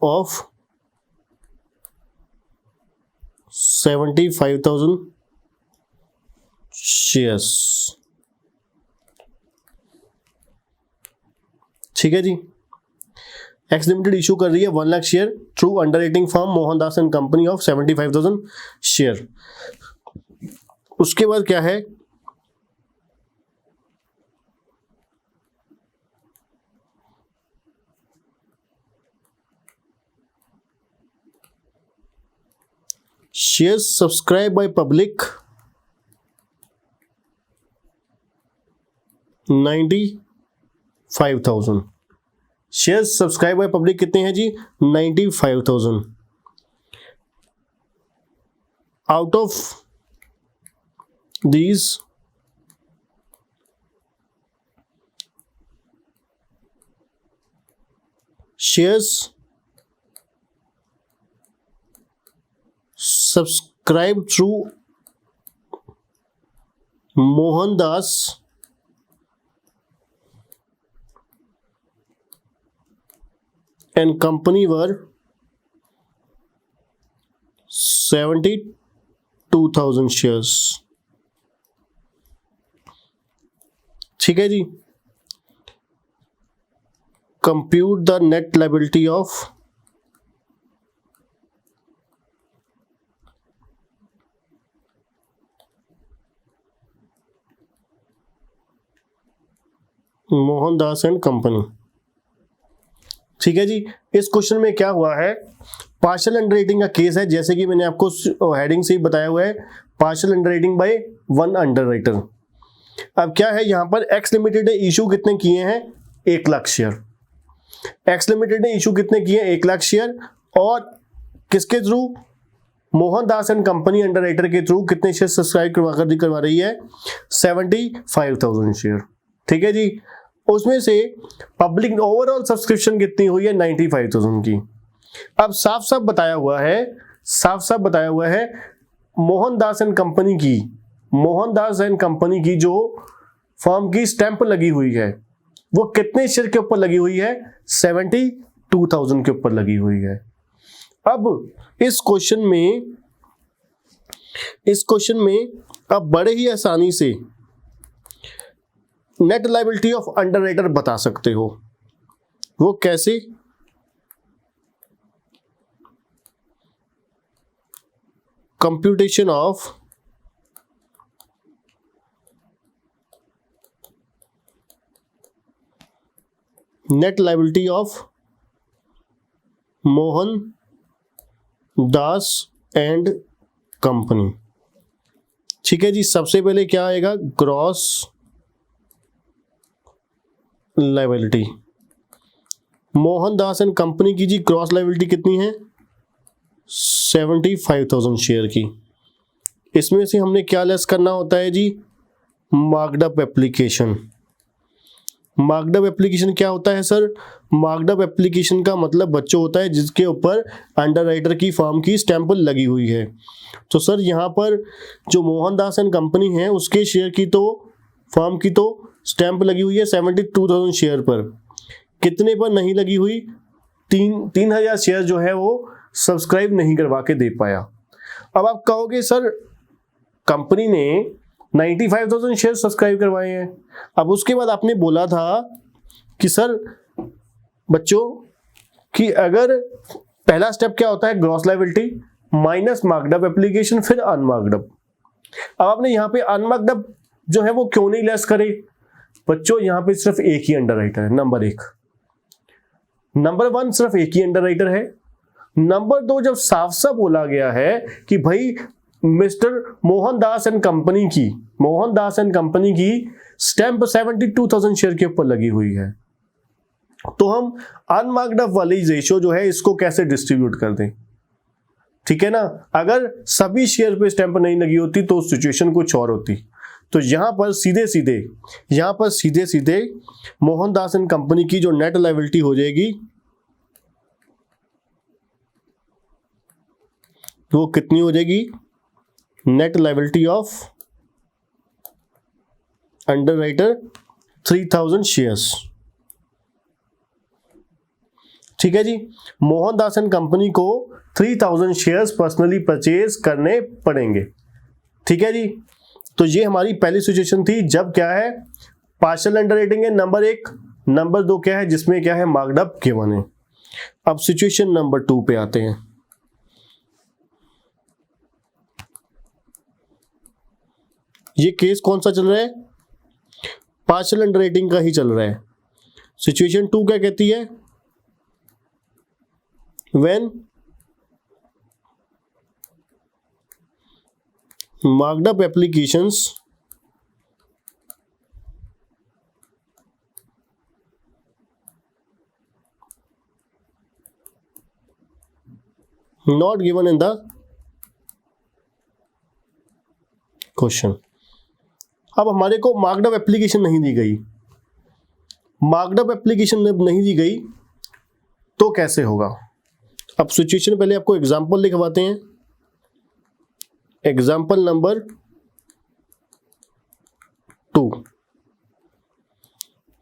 ऑफ 75,000 शेयर्स। ठीक है जी, एक्स लिमिटेड इशू कर रही है 1 lakh share through underwriting firm Mohandas and company of 75,000 share. उसके बाद क्या है, shares subscribe by public 95,000। Shares subscribe by public कितने हैं जी, 95,000। Out of these shares subscribed through Mohandas and company were 72,000 shares। ठीक है जी, compute the net liability of Mohandas and company. ठीक है जी, इस क्वेश्चन में क्या हुआ है, पार्शियल अंडरराइटिंग का केस है, जैसे कि मैंने आपको हेडिंग से ही बताया हुआ है, partial underwriting by one underwriter. अब क्या है, यहां पर एक्स लिमिटेड ने इशू कितने किए हैं, 1 लाख शेयर। एक्स लिमिटेड ने इशू कितने किए, 1 लाख शेयर, और किसके through, Mohandas and company underwriter के थ्रू कितने शेयर सब्सक्राइब करवा रही है, 75,000 शेयर। ठीक है जी, उसमें से पब्लिक ओवरऑल सब्सक्रिप्शन कितनी हुई है, 95,000 की। अब साफ साफ बताया हुआ है मोहनदास एंड कंपनी की जो फर्म की स्टैंप लगी हुई है वो कितने शेयर के ऊपर लगी हुई है, 72,000 के ऊपर लगी हुई है। अब इस क्वेश्चन में आप बड़े ही आसानी से नेट लायबिलिटी ऑफ अंडरराइटर बता सकते हो। वो कैसे, computation of net liability of Mohan Das and company. ठीक है जी, सबसे पहले क्या आएगा, gross liability. Mohandas and company की जी ग्रॉस लायबिलिटी कितनी है, 75,000 शेयर की। इसमें से हमने क्या लेस करना होता है जी, मार्कड एप्लीकेशन। मार्कड एप्लीकेशन क्या होता है सर, मार्कड एप्लीकेशन का मतलब बच्चों होता है जिसके ऊपर अंडरराइटर की फर्म की स्टैंप लगी हुई है। तो सर यहाँ पर जो मोहनदास एंड कंपनी है उसके शेयर की तो फर्म की तो स्टैंप लगी हुई है 72,000 शेयर पर, कितने पर नहीं लगी हुई, 3,000 शेयर जो है वो सब्सक्राइब नहीं करवा के दे पाया। अब आप कहोगे सर कंपनी ने 95,000 शेयर सब्सक्राइब करवाए हैं। अब उसके बाद आपने बोला था कि सर बच्चों कि अगर पहला स्टेप क्या होता है, gross liability minus marked up application, फिर अनमार्क्ड अप। अब आपने यहाँ पे अनमार्क्ड अप जो है वो क्यों नहीं लेस करे बच्चों, यहाँ पे सिर्फ एक ही अंडर राइटर है, नंबर 1। नंबर 1 सिर्फ एक ही अंडर राइटर है। नंबर 2, जब साफ साफ बोला गया है कि भाई मिस्टर मोहनदास एंड कंपनी की स्टैंप 72,000 शेयर के ऊपर लगी हुई है, तो हम अनमार्क्ड अप वाली रेशियो जो है इसको कैसे डिस्ट्रीब्यूट कर दें, ठीक है ना। अगर सभी शेयर पे स्टैंप नहीं लगी होती तो सिचुएशन कुछ और होती। तो यहां पर सीधे सीधे मोहनदास एंड कंपनी की जो नेट लायबिलिटी हो जाएगी वो कितनी हो जाएगी, net liability of under writer 3000 shares, ठीक है जी। मोहनदास एंड कंपनी को 3000 शेयर्स पर्सनली परचेज करने पड़ेंगे, ठीक है जी। तो ये हमारी पहली सिचुएशन थी जब क्या है, पार्शियल अंडर राइटिंग है नंबर 1, नंबर 2 क्या है, जिसमें क्या है, मार्क्ड अप गिवन है। अब सिचुएशन नंबर 2 पे आते हैं। ये केस कौन सा चल रहा है, पार्शियल अंडर राइटिंग का ही चल रहा है। सिचुएशन 2 क्या कहती है, when marked up applications not given in the question. अब हमारे को मार्क्ड अप एप्लीकेशन नहीं दी गई, मार्क्ड अप एप्लीकेशन जब नहीं दी गई तो कैसे होगा। अब सिचुएशन पहले आपको एग्जांपल लिखवाते हैं। एग्जांपल नंबर 2,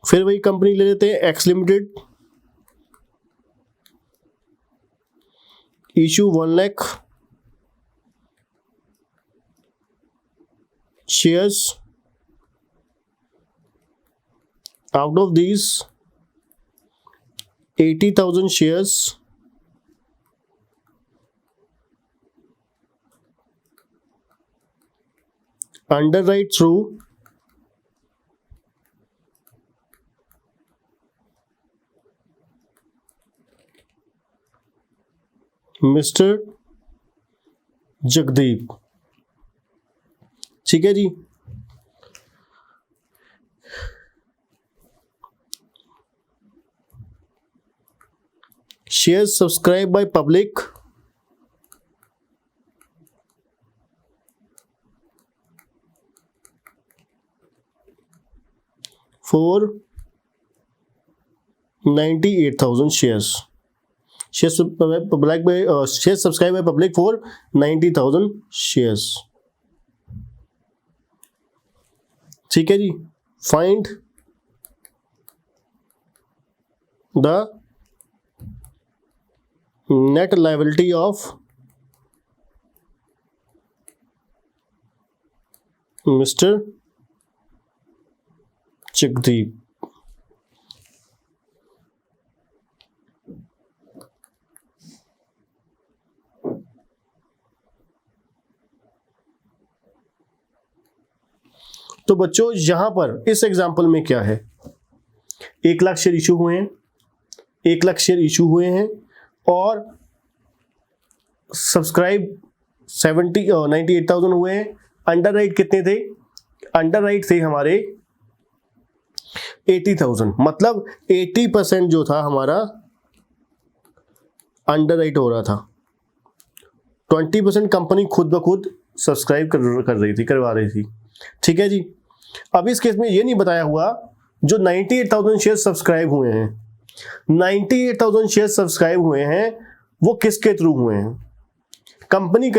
फिर वही कंपनी ले लेते हैं X limited, issue 1 lakh shares, out of these 80,000 shares underwrite through mister Jagdeep, ठीक है जी। Shares subscribe by public for 98,000 shares. Shares subscribed by public for 90,000 shares. ठीक है जी। Find the net liability of Mr. Jagdeep. तो बच्चों यहां पर इस एग्जांपल में क्या है, 1 लाख शेयर इशू हुए हैं, 1 लाख शेयर इशू हुए हैं और सब्सक्राइब 98,000 हुए हैं। अंडर राइट कितने थे, अंडर राइट थे हमारे 80,000, मतलब 80% जो था हमारा अंडर राइट हो रहा था। 20% कंपनी खुद ब खुद सब्सक्राइब करवा रही थी, ठीक है जी। अब इस केस में ये नहीं बताया हुआ जो 98,000 शेयर सब्सक्राइब हुए हैं, 98,000 शेयर सब्सक्राइब हुए हैं वो किसके थ्रू हुए हैं। कंपनी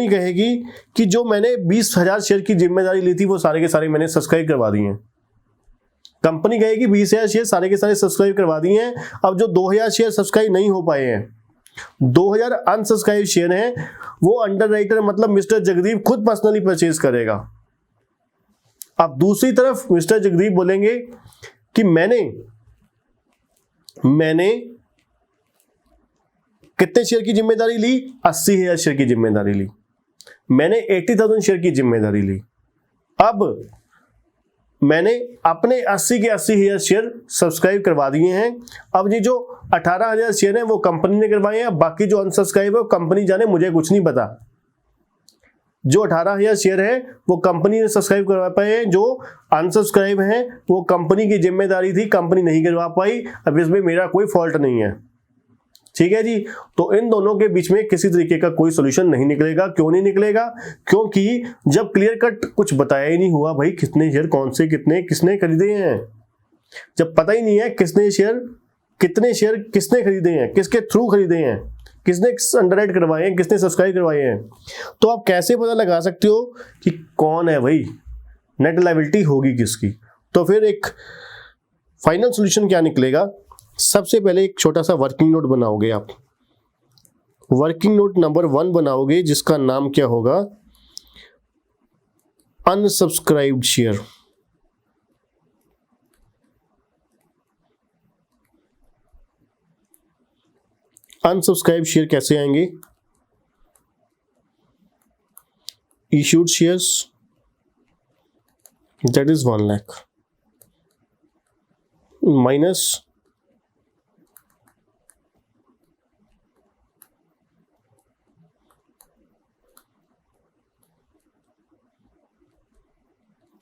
कहेगी कि जो मैंने 20,000 शेयर की जिम्मेदारी ली थी वो सारे के सारे मैंने सब्सक्राइब करवा दिए हैं। कंपनी कहेगी 20,000 शेयर सारे के सारे सब्सक्राइब करवा दिए हैं। अब जो 2,000 शेयर सब्सक्राइब नहीं हो पाए हैं, 2,000 अनसब्सक्राइब शेयर हैं, वो अंडर राइटर मतलब मिस्टर जगदीप खुद पर्सनली परचेज करेगा। अब दूसरी तरफ मिस्टर जगदीप बोलेंगे कि मैंने कितने शेयर की जिम्मेदारी ली? 80,000 शेयर की जिम्मेदारी ली। मैंने 80,000 शेयर की जिम्मेदारी ली। अब मैंने अपने 80 के 80,000 शेयर सब्सक्राइब करवा दिए हैं। अब ये जो 18,000 शेयर हैं वो कंपनी ने करवाए हैं, बाकी जो अनसब्सक्राइब है वो कंपनी जाने, मुझे कुछ नहीं पता। जो 18,000 शेयर है वो कंपनी ने सब्सक्राइब करवा पाए, जो अनसब्सक्राइब हैं वो कंपनी की जिम्मेदारी थी, कंपनी नहीं करवा पाई। अब इसमें मेरा कोई फॉल्ट नहीं है, ठीक है जी। तो इन दोनों के बीच में किसी तरीके का कोई सोल्यूशन नहीं निकलेगा। क्यों नहीं निकलेगा? क्योंकि जब क्लियर कट कुछ बताया ही नहीं हुआ भाई कितने शेयर कौन से किसने खरीदे हैं, जब पता ही नहीं है कितने शेयर किसने खरीदे हैं, किसके थ्रू खरीदे हैं, किसने अंडरराइट करवाए हैं, किसने सब्सक्राइब करवाए हैं, तो आप कैसे पता लगा सकते हो कि कौन है भाई, नेट लायबिलिटी होगी किसकी? तो फिर एक फाइनल सॉल्यूशन क्या निकलेगा? सबसे पहले एक छोटा सा वर्किंग नोट बनाओगे आप। वर्किंग नोट नंबर 1 बनाओगे जिसका नाम क्या होगा? अनसब्सक्राइब्ड शेयर। अनसब्सक्राइब शेयर कैसे आएंगे? Issued shares that is 1 lakh minus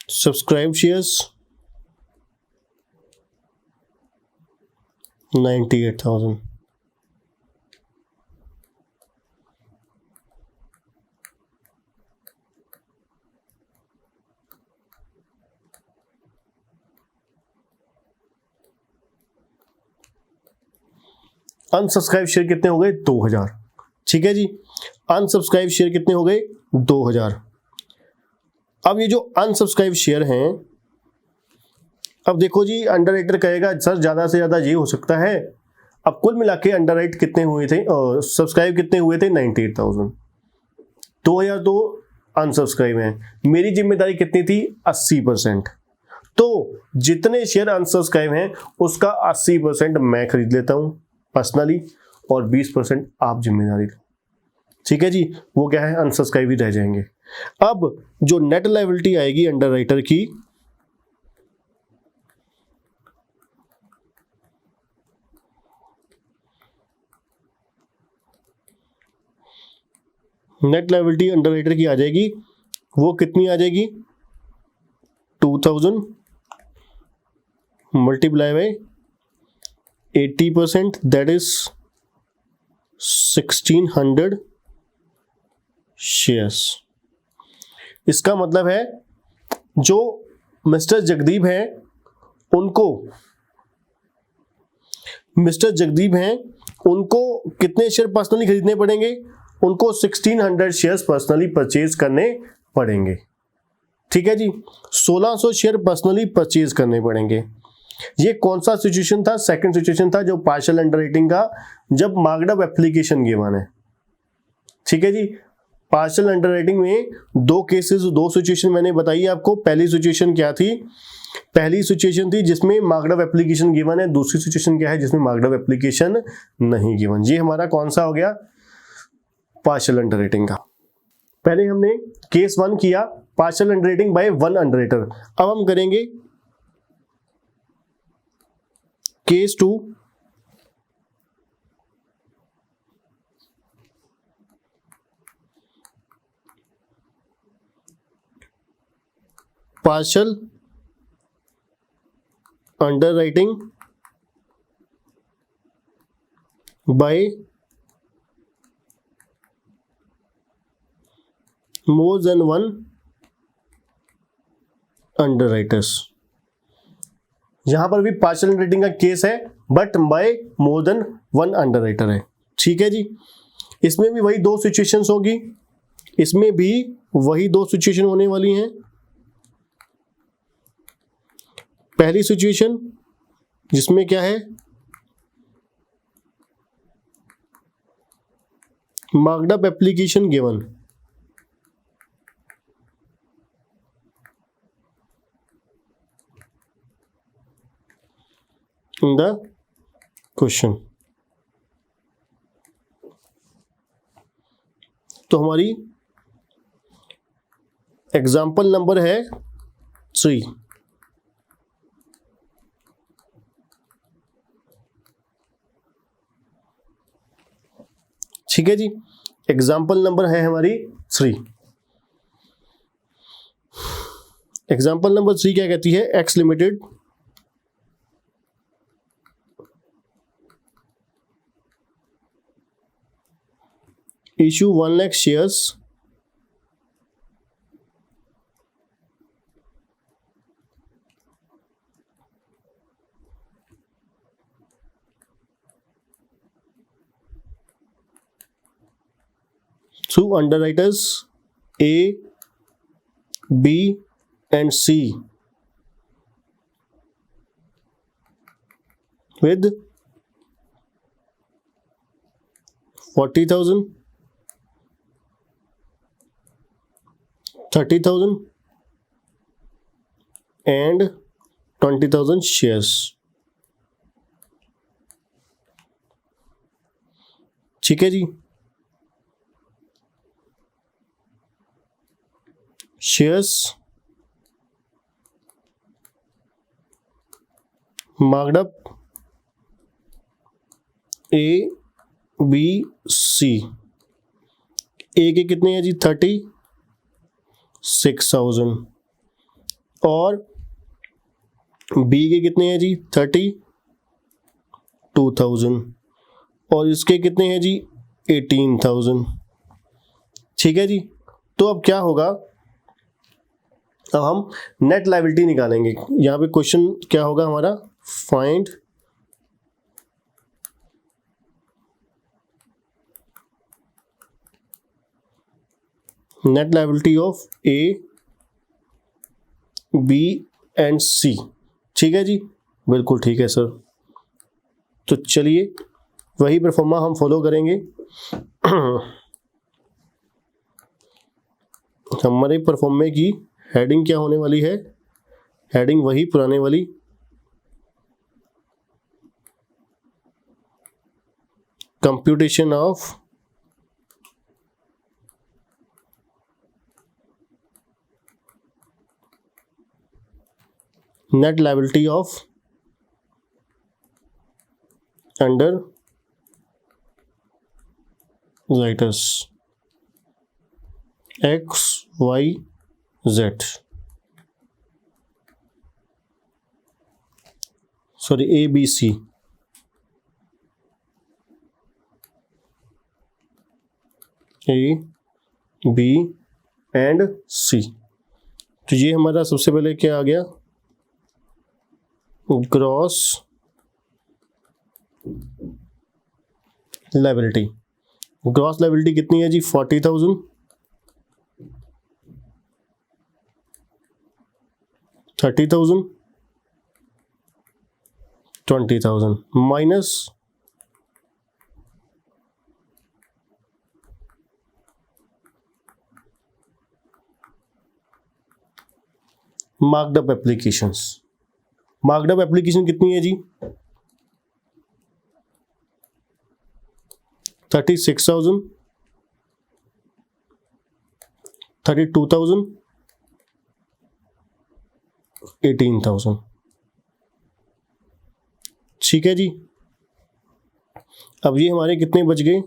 subscribe shares 98,000। Unsubscribe share कितने हो गए? 2,000। ठीक है जी, अनसब्सक्राइब शेयर कितने हो गए? 2,000। अब ये जो अनसब्सक्राइब शेयर हैं, अब देखो जी, अंडरराइटर कहेगा सर ज्यादा से ज्यादा ये हो सकता है। अब कुल मिला के अंडरराइट कितने हुए थे और सब्सक्राइब कितने हुए थे? 98,000। 2,000 तो अनसब्सक्राइब हैं, मेरी जिम्मेदारी कितनी थी? 80%। तो जितने शेयर अनसब्सक्राइब हैं उसका 80% मैं खरीद लेता हूं पर्सनली और 20% आप जिम्मेदारी लो। ठीक है जी, वो क्या है? अनसब्सक्राइब ही रह जाएंगे। अब जो नेट लायबिलिटी आएगी अंडरराइटर की, नेट लायबिलिटी अंडरराइटर की आ जाएगी, वो कितनी आ जाएगी? 2,000 multiply by 80%, that is 1,600 shares. इसका मतलब है जो मिस्टर जगदीप हैं उनको कितने शेयर पर्सनली खरीदने पड़ेंगे? उनको 1,600 शेयर्स पर्सनली परचेज करने पड़ेंगे। ठीक है जी, 1,600 शेयर पर्सनली परचेज करने पड़ेंगे। ये कौन सा सिचुएशन था? सेकंड सिचुएशन था, जो पार्शियल अंडरराइटिंग का, जब मार्कड एप्लीकेशन गिवन है। ठीक है जी, पार्शियल अंडरराइटिंग में दो सिचुएशन मैंने बताई आपको। पहली सिचुएशन क्या थी? पहली सिचुएशन थी जिसमें मार्कड एप्लीकेशन गिवन है। दूसरी सिचुएशन क्या है? जिसमें मार्कड एप्लीकेशन नहीं गिवन। ये हमारा कौन सा हो गया? पार्शियल अंडरराइटिंग का। पहले हमने केस 1 किया, पार्शियल अंडरराइटिंग बाय 1 अंडरराइटर। अब हम करेंगे case 2, partial underwriting by more than 1 underwriters. यहां पर भी पार्शियल अंडरराइटिंग का केस है, but by more than 1 underwriter है। ठीक है जी, इसमें भी वही 2 सिचुएशंस होगी, इसमें भी वही 2 सिचुएशन होने वाली हैं। पहली सिचुएशन जिसमें क्या है? Marked up application given, in the question। तो हमारी एग्जाम्पल नंबर है 3। ठीक है जी, एग्जाम्पल नंबर है हमारी 3। एग्जाम्पल नंबर 3 क्या कहती है? X limited issue 1 lakh shares through underwriters A, B and C with 40,000, 30,000 and 20,000 shares। ठीक है जी, shares marked up A B C. A के कितने हैं जी? 36,000 और बी के कितने हैं जी? 32,000 और इसके कितने हैं जी? 18,000। ठीक है जी, तो अब क्या होगा? अब हम नेट लायबिलिटी निकालेंगे। यहाँ पे क्वेश्चन क्या होगा हमारा? Find net liability of A B and C. ठीक है जी, बिल्कुल ठीक है सर। तो चलिए वही परफॉर्मा हम फॉलो करेंगे। हमारे परफॉर्मे की हेडिंग क्या होने वाली है? हेडिंग वही पुराने वाली, computation of net liability of underwriters X Y Z, sorry A B C. A B and C. तो ये हमारा सबसे पहले क्या आ गया? Gross liability. ग्रॉस लायबिलिटी कितनी है जी? 40,000, 30,000, 20,000 minus marked up applications. Marked up application कितनी है जी? 36,000, 32,000, 18,000। ठीक है जी, अब ये हमारे कितने बच गए?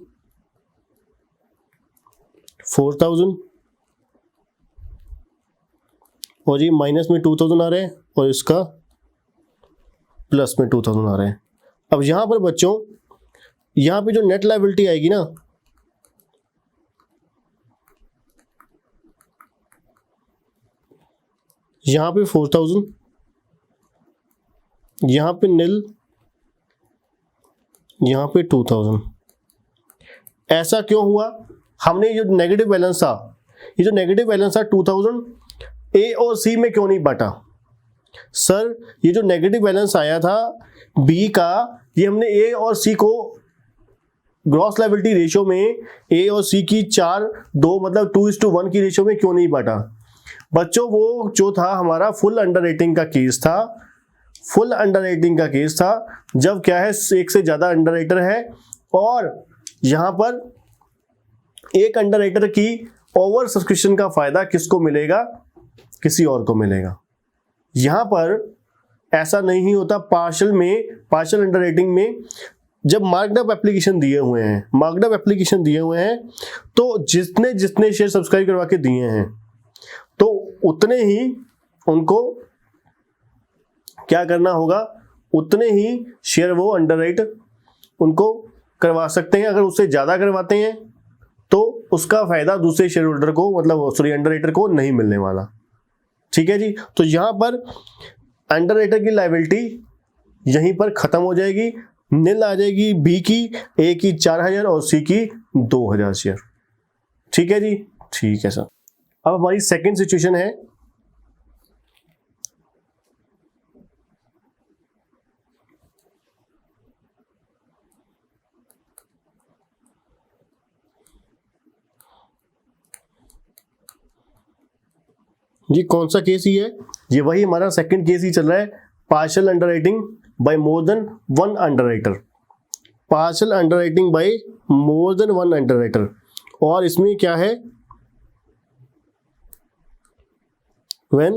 4,000 और ये माइनस में 2,000 आ रहे हैं और इसका प्लस में 2,000 आ रहे हैं। अब यहां पर बच्चों, यहां पे जो नेट लायबिलिटी आएगी ना, यहां पे 4,000, यहां पे नील, यहां पे 2,000। ऐसा क्यों हुआ? हमने जो नेगेटिव बैलेंस था, ये जो नेगेटिव बैलेंस था 2,000 ए और सी में क्यों नहीं बांटा? सर ये जो नेगेटिव बैलेंस आया था बी का, ये हमने ए और सी को ग्रॉस लायबिलिटी रेशियो में ए और सी की 4:2 मतलब 2:1 की रेशियो में क्यों नहीं बांटा? बच्चों वो जो था हमारा फुल अंडर रेटिंग का केस था। फुल अंडर रेटिंग का केस था जब क्या है, एक से ज्यादा अंडर राइटर है और यहां पर एक अंडरराइटर की ओवर सब्सक्रिप्शन का फायदा किसको मिलेगा? किसी और को मिलेगा। यहां पर ऐसा नहीं होता। पार्शियल अंडरराइटिंग में जब मार्कड एप्लीकेशन दिए हुए हैं तो जितने शेयर सब्सक्राइब करवा के दिए हैं तो उतने ही उनको क्या करना होगा, उतने ही शेयर वो अंडरराइट उनको करवा सकते हैं। अगर उससे ज्यादा करवाते हैं तो उसका फायदा दूसरे शेयर होल्डर को, मतलब अंडरराइटर को नहीं मिलने वाला। ठीक है जी। तो यहां पर अंडरराइटर की लायबिलिटी यहीं पर खत्म हो जाएगी, नील आ जाएगी बी की, ए की 4000 और सी की 2000 शेयर। ठीक है जी, ठीक है सर। अब हमारी सेकंड सिचुएशन है, ये कौन सा केस ही है? ये वही हमारा सेकंड केस ही चल रहा है, partial underwriting by more than one underwriter. Partial underwriting by more than one underwriter. और इसमें क्या है, when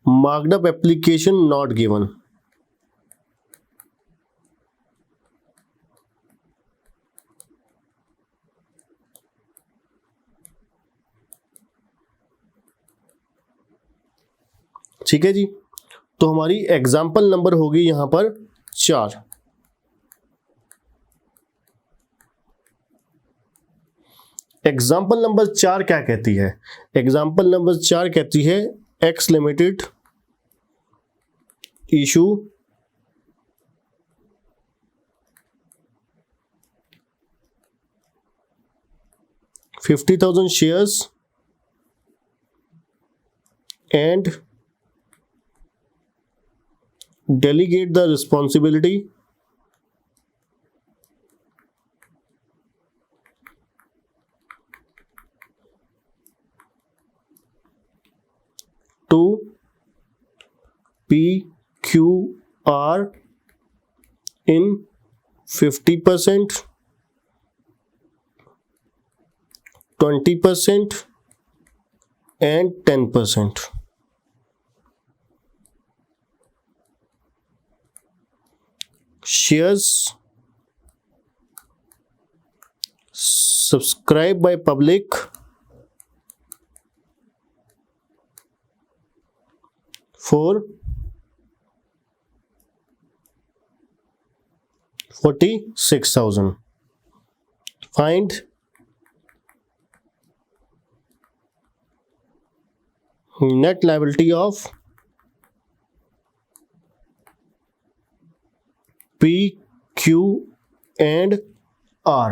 marked up application not given. ठीक है जी। तो हमारी एग्जाम्पल नंबर होगी यहां पर 4। एग्जाम्पल नंबर 4 क्या कहती है? एग्जाम्पल नंबर 4 कहती है x limited issue $50,000 shares and delegate the responsibility to PQR in 50%, 20% and 10%. Shares subscribed by public for 46,000. Find net liability of P, Q and R।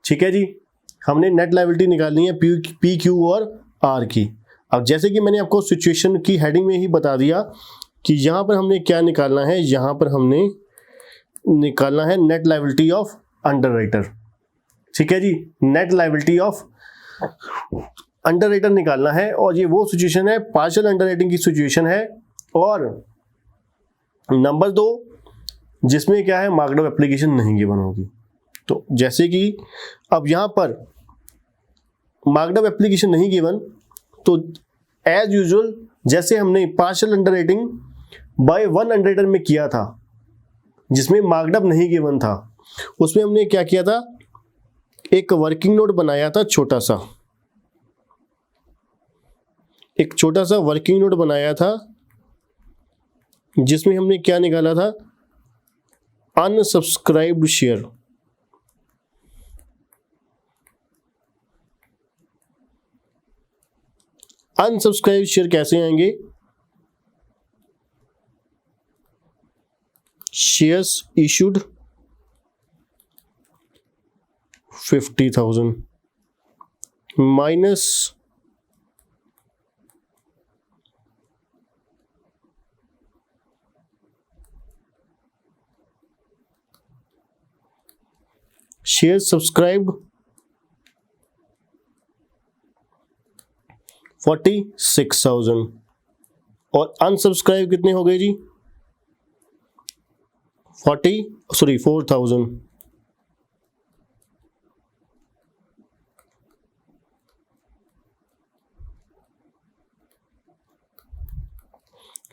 ठीक है जी, हमने नेट लायबिलिटी निकालनी है P, Q और R की। अब जैसे कि मैंने आपको सिचुएशन की हेडिंग में ही बता दिया कि यहां पर हमने क्या निकालना है, यहां पर हमने निकालना है नेट लायबिलिटी ऑफ अंडरराइटर। ठीक है जी, नेट लायबिलिटी ऑफ अंडरराइटर निकालना है। और ये वो सिचुएशन है, पार्शियल अंडरराइटिंग की सिचुएशन है। और नंबर 2 जिसमें क्या है, मार्क्ड अप एप्लीकेशन नहीं गिवन होगी। तो जैसे कि अब यहां पर मार्क्ड अप एप्लीकेशन नहीं गिवन, तो एज यूजुअल जैसे हमने partial underwriting by one underwriter में किया था जिसमें मार्क्ड अप नहीं गिवन था, उसमें हमने क्या किया था, एक वर्किंग नोट बनाया था, एक छोटा सा वर्किंग नोट बनाया था जिसमें हमने क्या निकाला था, अनसब्सक्राइब्ड शेयर। अनसब्सक्राइब्ड शेयर कैसे आएंगे? Shares issued 50,000 minus share subscribed 46,000 और अनसब्सक्राइब कितने हो गए जी, 4,000।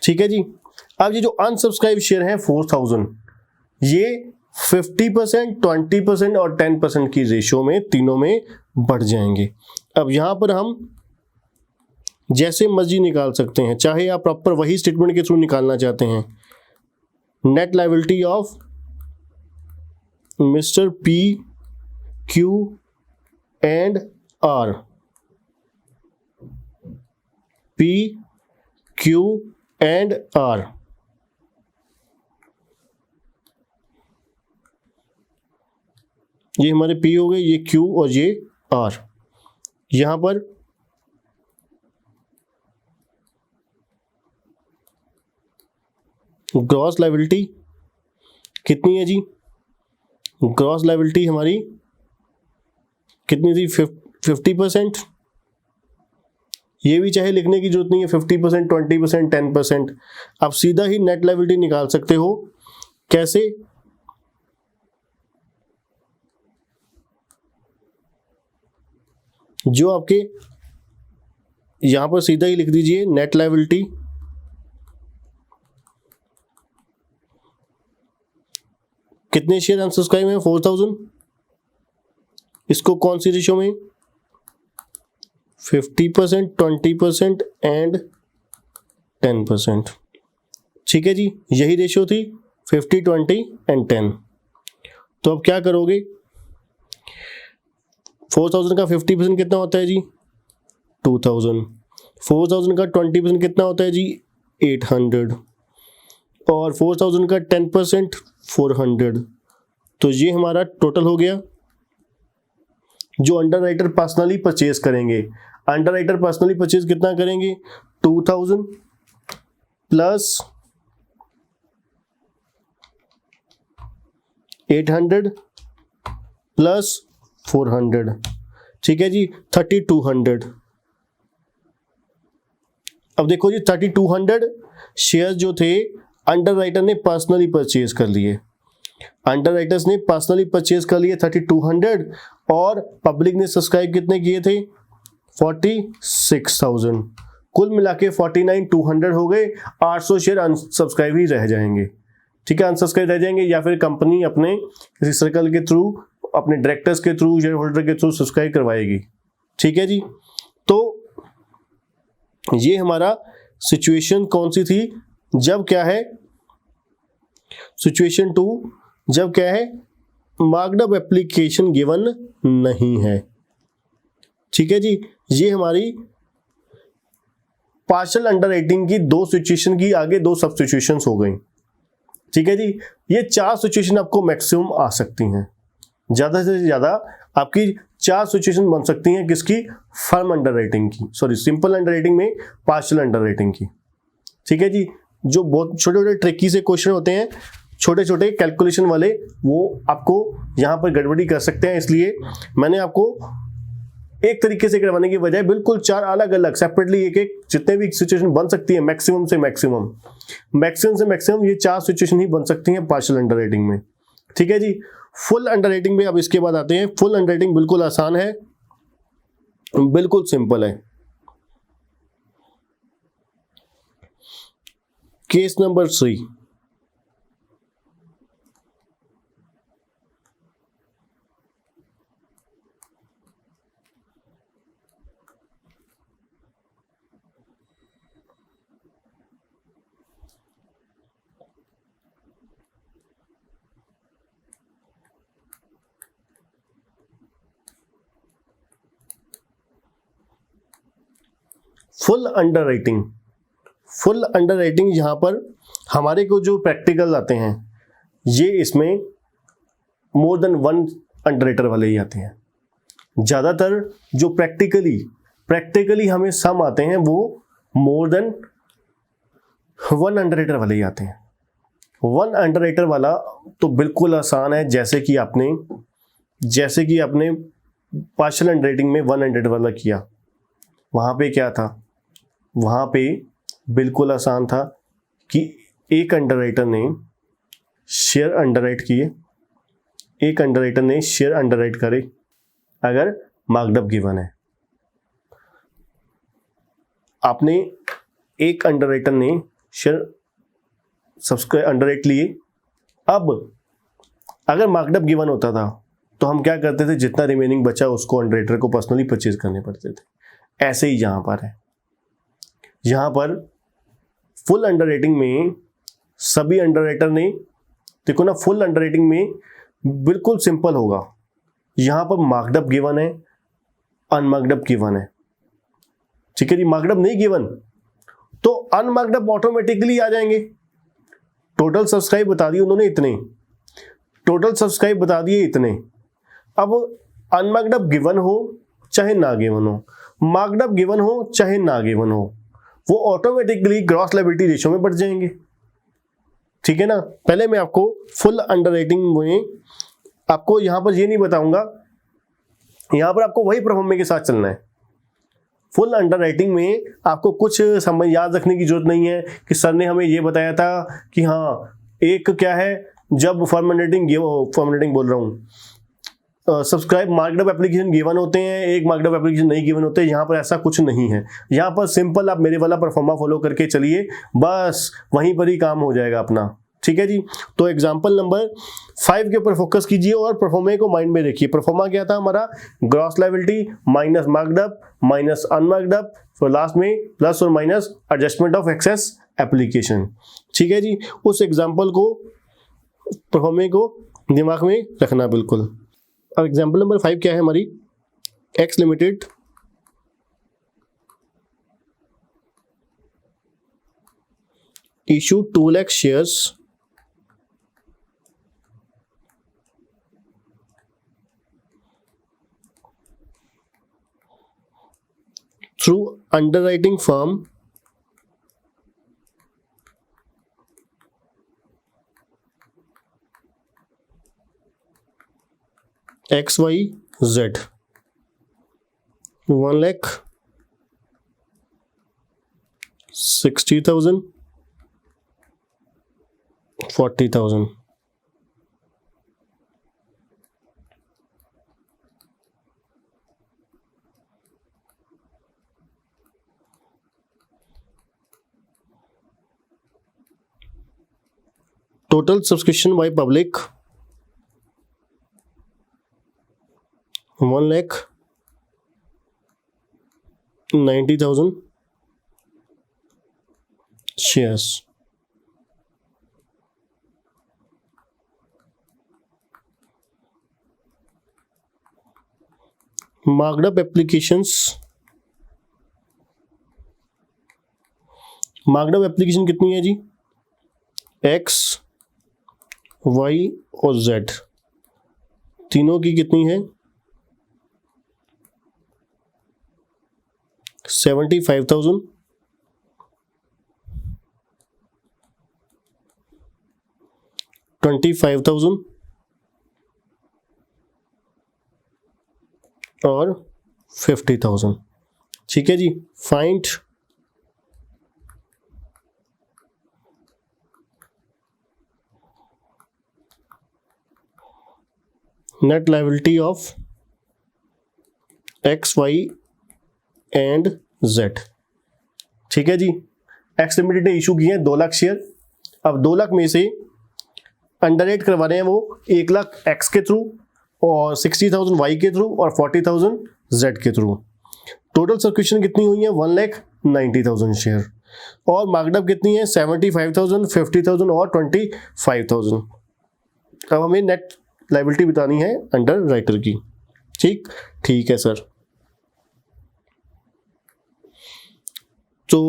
ठीक है जी। अब ये जो अनसब्सक्राइब शेयर हैं 4000, ये 50%, 20% और 10% की रेशियो में तीनों में बढ़ जाएंगे। अब यहां पर हम जैसे मर्जी निकाल सकते हैं, चाहे आप प्रॉपर वही स्टेटमेंट के थ्रू निकालना चाहते हैं। Net liability of mister P Q and R, P Q and R, ये हमारे पी हो गए, ये क्यू और ये आर। यहां पर ग्रॉस लायबिलिटी कितनी है जी? ग्रॉस लायबिलिटी हमारी कितनी थी? 50%। ये भी चाहे लिखने की जरूरत नहीं है, 50%, 20%, 10%। आप सीधा ही नेट लायबिलिटी निकाल सकते हो। कैसे? जो आपके यहां पर सीधा ही लिख दीजिए नेट लायबिलिटी कितने शेयर अनसब्सक्राइब हैं? 4000। इसको कौन सी रेशियो में? 50%, 20% एंड 10%। ठीक है जी, यही रेशियो थी 50, 20 एंड 10। तो अब क्या करोगे? 4000 का 50% कितना होता है जी? 2000। 4000 का 20% कितना होता है जी? 800। और 4000 का 10% 400। तो ये हमारा टोटल हो गया जो अंडरराइटर पर्सनली परचेज करेंगे। अंडरराइटर पर्सनली परचेज कितना करेंगे? 2000 प्लस 800 प्लस 400। ठीक है जी, 3200। अब देखो जी, 3200 शेयर जो थे अंडरराइटर ने पर्सनली परचेज कर लिए। अंडरराइटर्स ने पर्सनली परचेज कर लिए 3200 और पब्लिक ने सब्सक्राइब कितने किए थे? 46000। कुल मिला के 49200 हो गए। 800 शेयर अनसब्सक्राइब ही रह जाएंगे। ठीक है, अनसब्सक्राइब रह जाएंगे या फिर कंपनी अपने किसी सर्कल के थ्रू, अपने डायरेक्टर्स के थ्रू, शेयर होल्डर के थ्रू सब्सक्राइब करवाएगी। ठीक है जी। तो ये हमारा सिचुएशन कौन सी थी? जब क्या है, सिचुएशन 2, जब क्या है, मार्क्ड अप एप्लीकेशन गिवन नहीं है। ठीक है जी, ये हमारी पार्शियल अंडरराइटिंग की दो सिचुएशन की आगे दो सब सिचुएशंस हो गई। ठीक है जी, ये 4 सिचुएशन आपको मैक्सिमम आ सकती हैं। ज्यादा से ज्यादा आपकी 4 सिचुएशन बन सकती हैं। किसकी? फर्म अंडरराइटिंग की, सॉरी सिंपल अंडरराइटिंग में पार्शियल अंडरराइटिंग की। ठीक है जी, जो बहुत छोटे छोटे ट्रिकी से क्वेश्चन होते हैं, छोटे छोटे कैलकुलेशन वाले, वो आपको यहाँ पर गड़बड़ी कर सकते हैं। इसलिए मैंने आपको एक तरीके से करवाने की बजाय बिल्कुल 4 अलग अलग सेपरेटली एक एक जितने भी सिचुएशन बन सकती है मैक्सिमम से मैक्सिमम ये 4 सिचुएशन ही बन सकती हैं पार्शियल अंडरराइटिंग में। ठीक है जी। फुल अंडरराइटिंग में अब इसके बाद आते हैं। फुल अंडरराइटिंग बिल्कुल आसान है, बिल्कुल सिंपल है। Case number 3, full underwriting. Full underwriting यहाँ पर हमारे को जो प्रैक्टिकल आते हैं, ये इसमें मोर देन 1 अंडरराइटर वाले ही आते हैं। ज़्यादातर जो प्रैक्टिकली हमें सम आते हैं वो मोर देन 1 अंडरराइटर वाले ही आते हैं। 1 अंडरराइटर वाला तो बिल्कुल आसान है, जैसे कि आपने पार्शियल अंडरराइटिंग में 1 अंडरराइटर वाला किया। वहाँ पे क्या था? वहाँ पे बिल्कुल आसान था कि एक अंडरराइटर ने शेयर अंडरराइट किए, एक अंडरराइटर ने शेयर अंडरराइट करे अगर मार्कड अप गिवन है। आपने एक अंडरराइटर ने शेयर सब्सक्राइब अंडर लिए। अब अगर मार्कअप गिवन होता था तो हम क्या करते थे, जितना रिमेनिंग बचा उसको अंडरराइटर को पर्सनली परचेज करने पड़ते थे। ऐसे ही यहां पर है, यहां पर फुल अंडर रेटिंग में सभी अंडरराइटर ने, देखो ना, फुल अंडर रेटिंग में बिल्कुल सिंपल होगा, यहां पर मार्कअप गिवन है, अनमार्कअप गिवन है, ठीक है जी। मार्कअप नहीं गिवन तो अनमार्कअप ऑटोमेटिकली आ जाएंगे। टोटल सब्सक्राइब बता दिए उन्होंने इतने, टोटल सब्सक्राइब बता दिए इतने। अब अनमार्कअप गिवन हो चाहे ना गिवन हो, मार्कअप गिवन हो चाहे ना गिवन हो, वो ऑटोमेटिकली ग्रॉस लायबिलिटी रेशियो में बढ़ जाएंगे, ठीक है ना। पहले मैं आपको फुल अंडरराइटिंग में आपको यहां पर ये नहीं बताऊंगा, यहां पर आपको वही परफॉर्मा के साथ चलना है। फुल अंडरराइटिंग में आपको कुछ समझ याद रखने की जरूरत नहीं है कि सर ने हमें ये बताया था कि हाँ, एक क्या है, जब फॉर्मेटिंग बोल रहा हूँ, सब्सक्राइब मार्कअप एप्लीकेशन गिवन होते हैं, एक मार्कअप एप्लीकेशन नहीं गिवन होते। यहाँ पर ऐसा कुछ नहीं है, यहाँ पर सिंपल आप मेरे वाला परफॉर्मा फॉलो करके चलिए, बस वहीं पर ही काम हो जाएगा अपना, ठीक है जी। तो एग्जांपल नंबर 5 के ऊपर फोकस कीजिए और परफॉर्मा को माइंड में रखिए। परफॉर्मा क्या था हमारा, gross liability minus markup minus unmarkup, फिर लास्ट में प्लस और minus adjustment of excess application, ठीक है जी। उस एग्जांपल को, परफॉर्मा को दिमाग में रखना बिल्कुल। अब एग्जांपल नंबर 5 क्या है हमारी, x limited issue 2 lakh shares through underwriting firm XYZ 1,60,000 40,000। total subscription by public 1,90,000 shares। Markup application कितनी है जी, X Y और Z तीनों की कितनी है, 75,000 25,000 और 50,000, ठीक है जी। Find net liability of X Y and Z, ठीक है जी। एक्स लिमिटेड ने इशू किए हैं 2 लाख शेयर। अब 2 लाख में से अंडरराइट करवा रहे हैं वो 1 लाख X के थ्रू और 60,000 Y के थ्रू और 40,000 Z के थ्रू। टोटल सब्सक्रिप्शन कितनी हुई है, 1,90,000 शेयर, और मार्कअप कितनी है, 75,000 50,000 और 25,000। अब हमें नेट लायबिलिटी बतानी है अंडरराइटर की, ठीक है सर। तो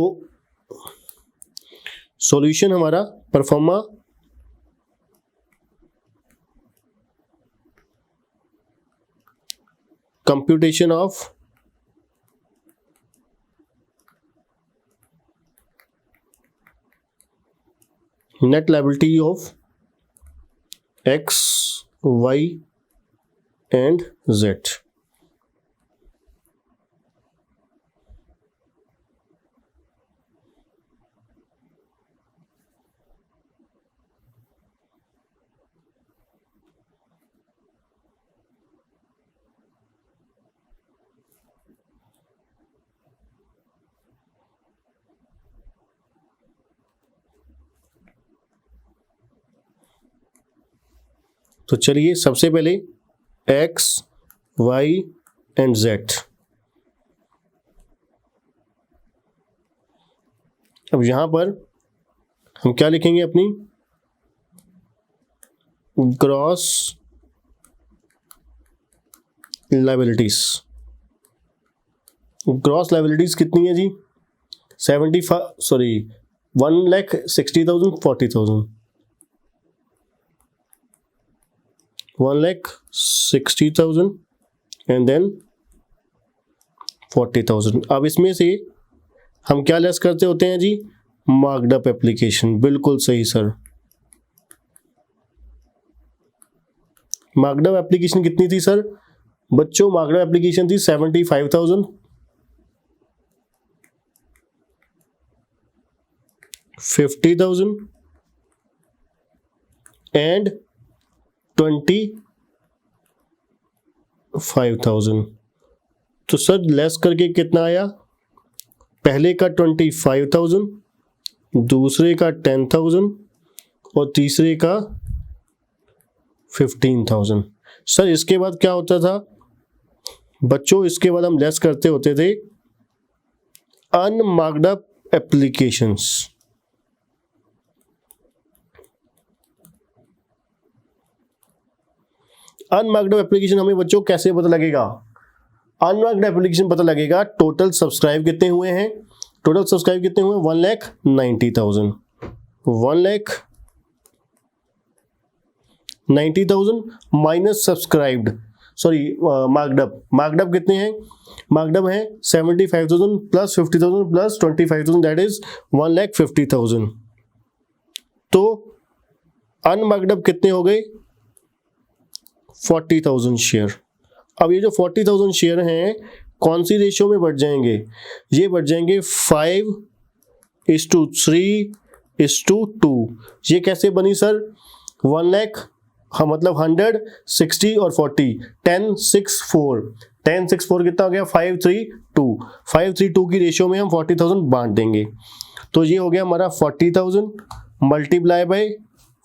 सॉल्यूशन हमारा pro forma computation of net liability of X Y and Z। तो चलिए सबसे पहले एक्स वाई एंड जेड। अब यहां पर हम क्या लिखेंगे, अपनी ग्रॉस लायबिलिटीज। ग्रॉस लायबिलिटीज कितनी है जी? 1,60,000 40,000 1,60,000 एंड देन 40,000। अब इसमें से हम क्या लेस करते होते हैं जी? Marked up application. बिल्कुल सही सर। मार्क्ड अप एप्लीकेशन कितनी थी सर? बच्चों मार्क्ड अप एप्लीकेशन थी 75,000, 50,000 एंड 25,000। तो सर लेस करके कितना आया? पहले का 25,000, दूसरे का 10,000 और तीसरे का 15,000। सर इसके बाद क्या होता था बच्चों? इसके बाद हम लेस करते होते थे unmarked up applications. Unmarked up application हमें बच्चों कैसे पता लगेगा? अनमार्क्ड एप्लीकेशन पता लगेगा टोटल सब्सक्राइब कितने हुए हैं। टोटल सब्सक्राइब कितने हुए? 1,90,000। 1,90,000 minus subscribed, sorry marked up कितने हैं? मार्क्ड अप है 75,000 प्लस 50,000 प्लस 25,000 दैट इज 1,50,000। तो अनमार्क्ड अप कितने हो गए? 40,000 शेयर। अब ये जो 40,000 शेयर हैं कौन सी रेशियो में बढ़ जाएंगे? ये बढ़ जाएंगे 5:3:2। ये कैसे बनी सर? 1 लाख, हाँ मतलब 100, 60 और 40, 10, 6, 4। 10, 6, 4 कितना हो गया? 5:3:2। 5:3:2 की रेशियो में हम 40,000 बांट देंगे। तो ये हो गया हमारा 40,000 multiply by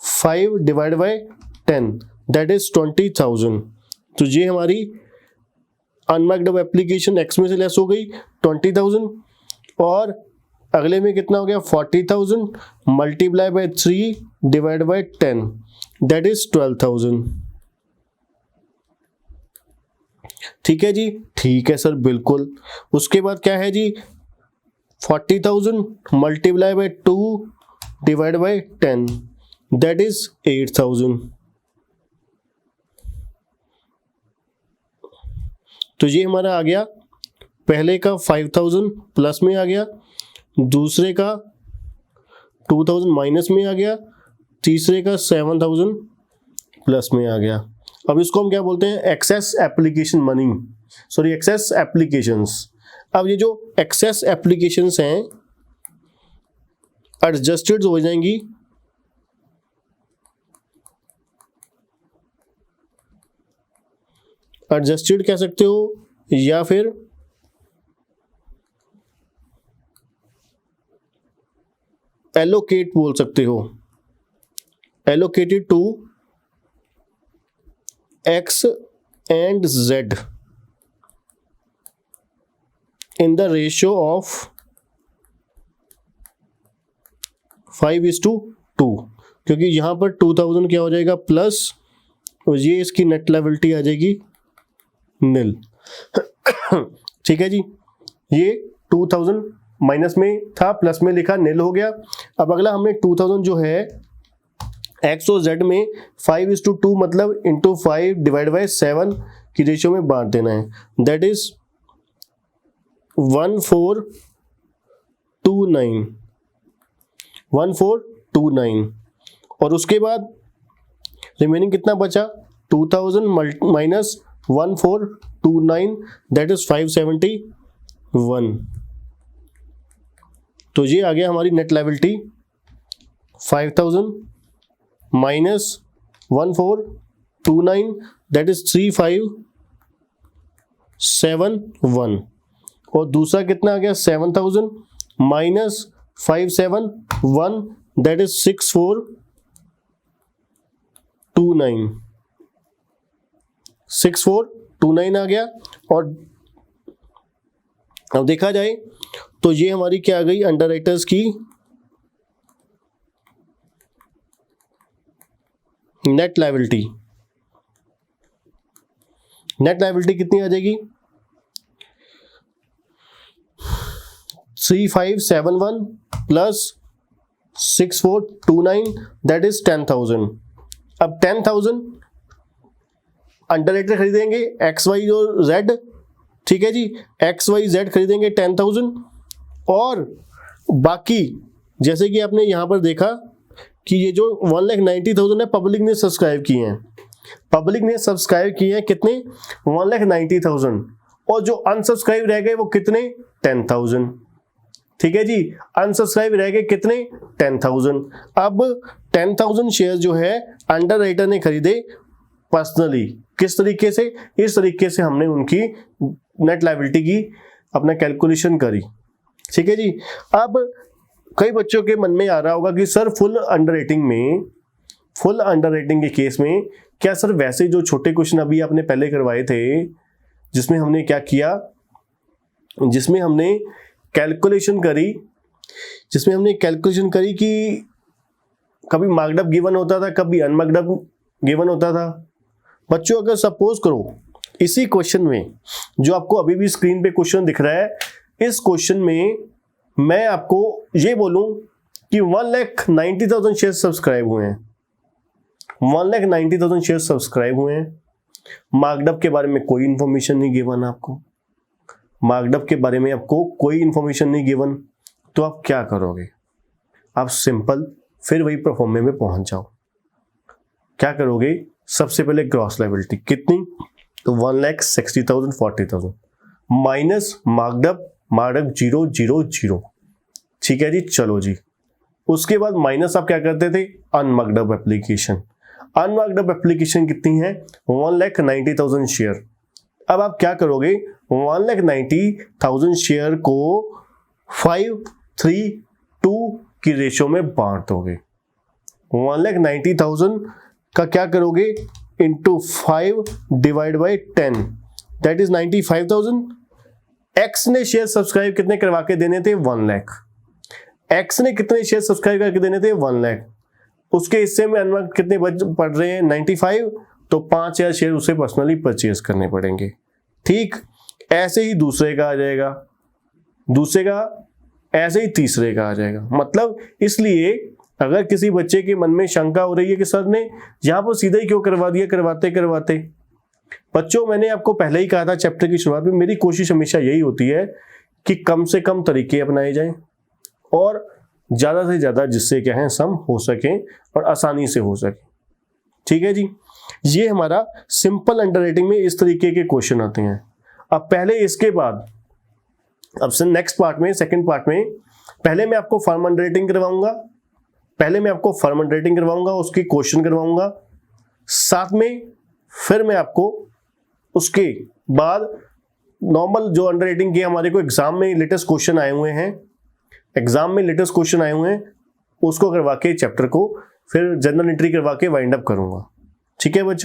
5 divide by 10 that is 20,000। तो ये हमारी अनमार्क्ड अप एप्लीकेशन एक्स में से लेस हो गई 20,000 और अगले में कितना हो गया? 40,000 multiply by 3 divide by 10 that is 12,000। ठीक है जी? ठीक है सर बिल्कुल। उसके बाद क्या है जी? 40,000 multiply by 2 divide by 10 that is 8,000। तो ये हमारा आ गया, पहले का 5,000 प्लस में आ गया, दूसरे का 2,000 माइनस में आ गया, तीसरे का 7,000 प्लस में आ गया। अब इसको हम क्या बोलते हैं? Excess application money, sorry excess applications. अब ये जो एक्सेस एप्लीकेशंस हैं एडजस्टेड हो जाएंगी एडजस्टेड कह सकते हो या फिर एलोकेट बोल सकते हो। Allocated to X and Z in the ratio of 5:2, क्योंकि यहां पर 2,000 क्या हो जाएगा? प्लस, और ये इसकी नेट लायबिलिटी आ जाएगी नील। ठीक है जी? ये 2,000 माइनस में था, प्लस में लिखा, नील हो गया। अब अगला हमें 2,000 जो है एक्स और जेड में 5:2 मतलब इंटू 5 डिवाइड बाय 7 की रेशियो में बांट देना है दैट इज 1429 और उसके बाद रिमेनिंग कितना बचा? 2,000 माइनस 1429 दैट इज 571। तो ये आ गया हमारी net liability 5,000 minus 1429 that is 3571 और दूसरा कितना आ गया? 7,000 माइनस 571 दैट इज 6429 6429 आ गया। और अब देखा जाए तो ये हमारी क्या आ गई, अंडरराइटर्स की नेट लायबिलिटी। नेट लायबिलिटी कितनी आ जाएगी, 3571 प्लस 6429 दैट इज 10,000। अब 10,000 अंडरराइटर खरीदेंगे एक्स वाई और जेड, ठीक है जी, एक्स वाई जेड खरीदेंगे 10,000। और बाकी जैसे कि आपने यहां पर देखा कि ये जो 1,90,000 है पब्लिक ने सब्सक्राइब किए हैं, पब्लिक ने सब्सक्राइब किए हैं कितने, 1,90,000। और जो अनसब्सक्राइब रह गए वो कितने, 10,000, ठीक है जी, अनसब्सक्राइब रह गए कितने, 10,000। अब 10,000 शेयर जो है अंडरराइटर ने खरीदे पर्सनली, किस तरीके से, इस तरीके से हमने उनकी नेट लायबिलिटी की अपना कैलकुलेशन करी, ठीक है जी। अब कई बच्चों के मन में आ रहा होगा कि सर फुल अंडरराइटिंग में, फुल अंडरराइटिंग के केस में क्या सर वैसे जो छोटे क्वेश्चन अभी आपने पहले करवाए थे, जिसमें हमने क्या किया, जिसमें हमने कैलकुलेशन करी, कि कभी मार्क्ड अप गिवन होता था, कभी अनमार्क्ड अप गिवन होता था। बच्चों अगर सपोज करो इसी क्वेश्चन में, जो आपको अभी भी स्क्रीन पे क्वेश्चन दिख रहा है, इस क्वेश्चन में मैं आपको ये बोलूं कि 1,90,000 शेयर सब्सक्राइब हुए हैं, 1,90,000 शेयर सब्सक्राइब हुए हैं, मार्क्ड अप के बारे में कोई इंफॉर्मेशन नहीं गिवन आपको, मार्क्ड अप के बारे में आपको कोई इंफॉर्मेशन नहीं गिवन, तो आप क्या करोगे, आप सिंपल फिर वही परफॉर्मे में पहुंच जाओ। क्या करोगे, सबसे पहले ग्रॉस लायबिलिटी कितनी, तो 1,60,000 40,000 माइनस मार्क्ड अप 0,0,0, ठीक है जी। चलो जी, उसके बाद माइनस आप क्या करते थे, unmarked up application, unmarked up application कितनी है, 1,90,000 शेयर। अब आप क्या करोगे, 1,90,000 शेयर को 5:3:2 की रेशो में बांट दोगे। 1,90,000 का क्या करोगे, into 5 divide by 10 that is 95,000। X ने शेयर सब्सक्राइब कितने करवा के देने थे, 1 लाख। एक्स ने कितने शेयर सब्सक्राइब करके देने थे, 1 लाख। उसके हिस्से में अनमार्क्ड कितने पड़ रहे हैं, 95, तो 5,000 शेयर उसे पर्सनली परचेज करने पड़ेंगे। ठीक ऐसे ही दूसरे का आ जाएगा, दूसरे का ऐसे ही तीसरे का आ जाएगा। मतलब इसलिए अगर किसी बच्चे के मन में शंका हो रही है कि सर ने यहां पर सीधा ही क्यों करवा दिया, करवाते करवाते, बच्चों मैंने आपको पहले ही कहा था चैप्टर की शुरुआत में, मेरी कोशिश हमेशा यही होती है कि कम से कम तरीके अपनाए जाएं और ज्यादा से ज्यादा जिससे क्या है सम हो सके और आसानी से हो सके। ठीक है जी, ये हमारा सिंपल अंडरराइटिंग में इस तरीके के क्वेश्चन आते हैं। अब पहले इसके बाद अब से नेक्स्ट पार्ट में, सेकंड पार्ट में, पहले मैं आपको फर्म अंडरराइटिंग करवाऊंगा, उसके क्वेश्चन करवाऊंगा, साथ में फिर मैं आपको उसके बाद नॉर्मल जो अंडरराइटिंग के हमारे को एग्जाम में लेटेस्ट क्वेश्चन आए हुए हैं, उसको करवा के चैप्टर को फिर जनरल एंट्री करवा के वाइंड अप करूंगा। ठीक है बच्चों।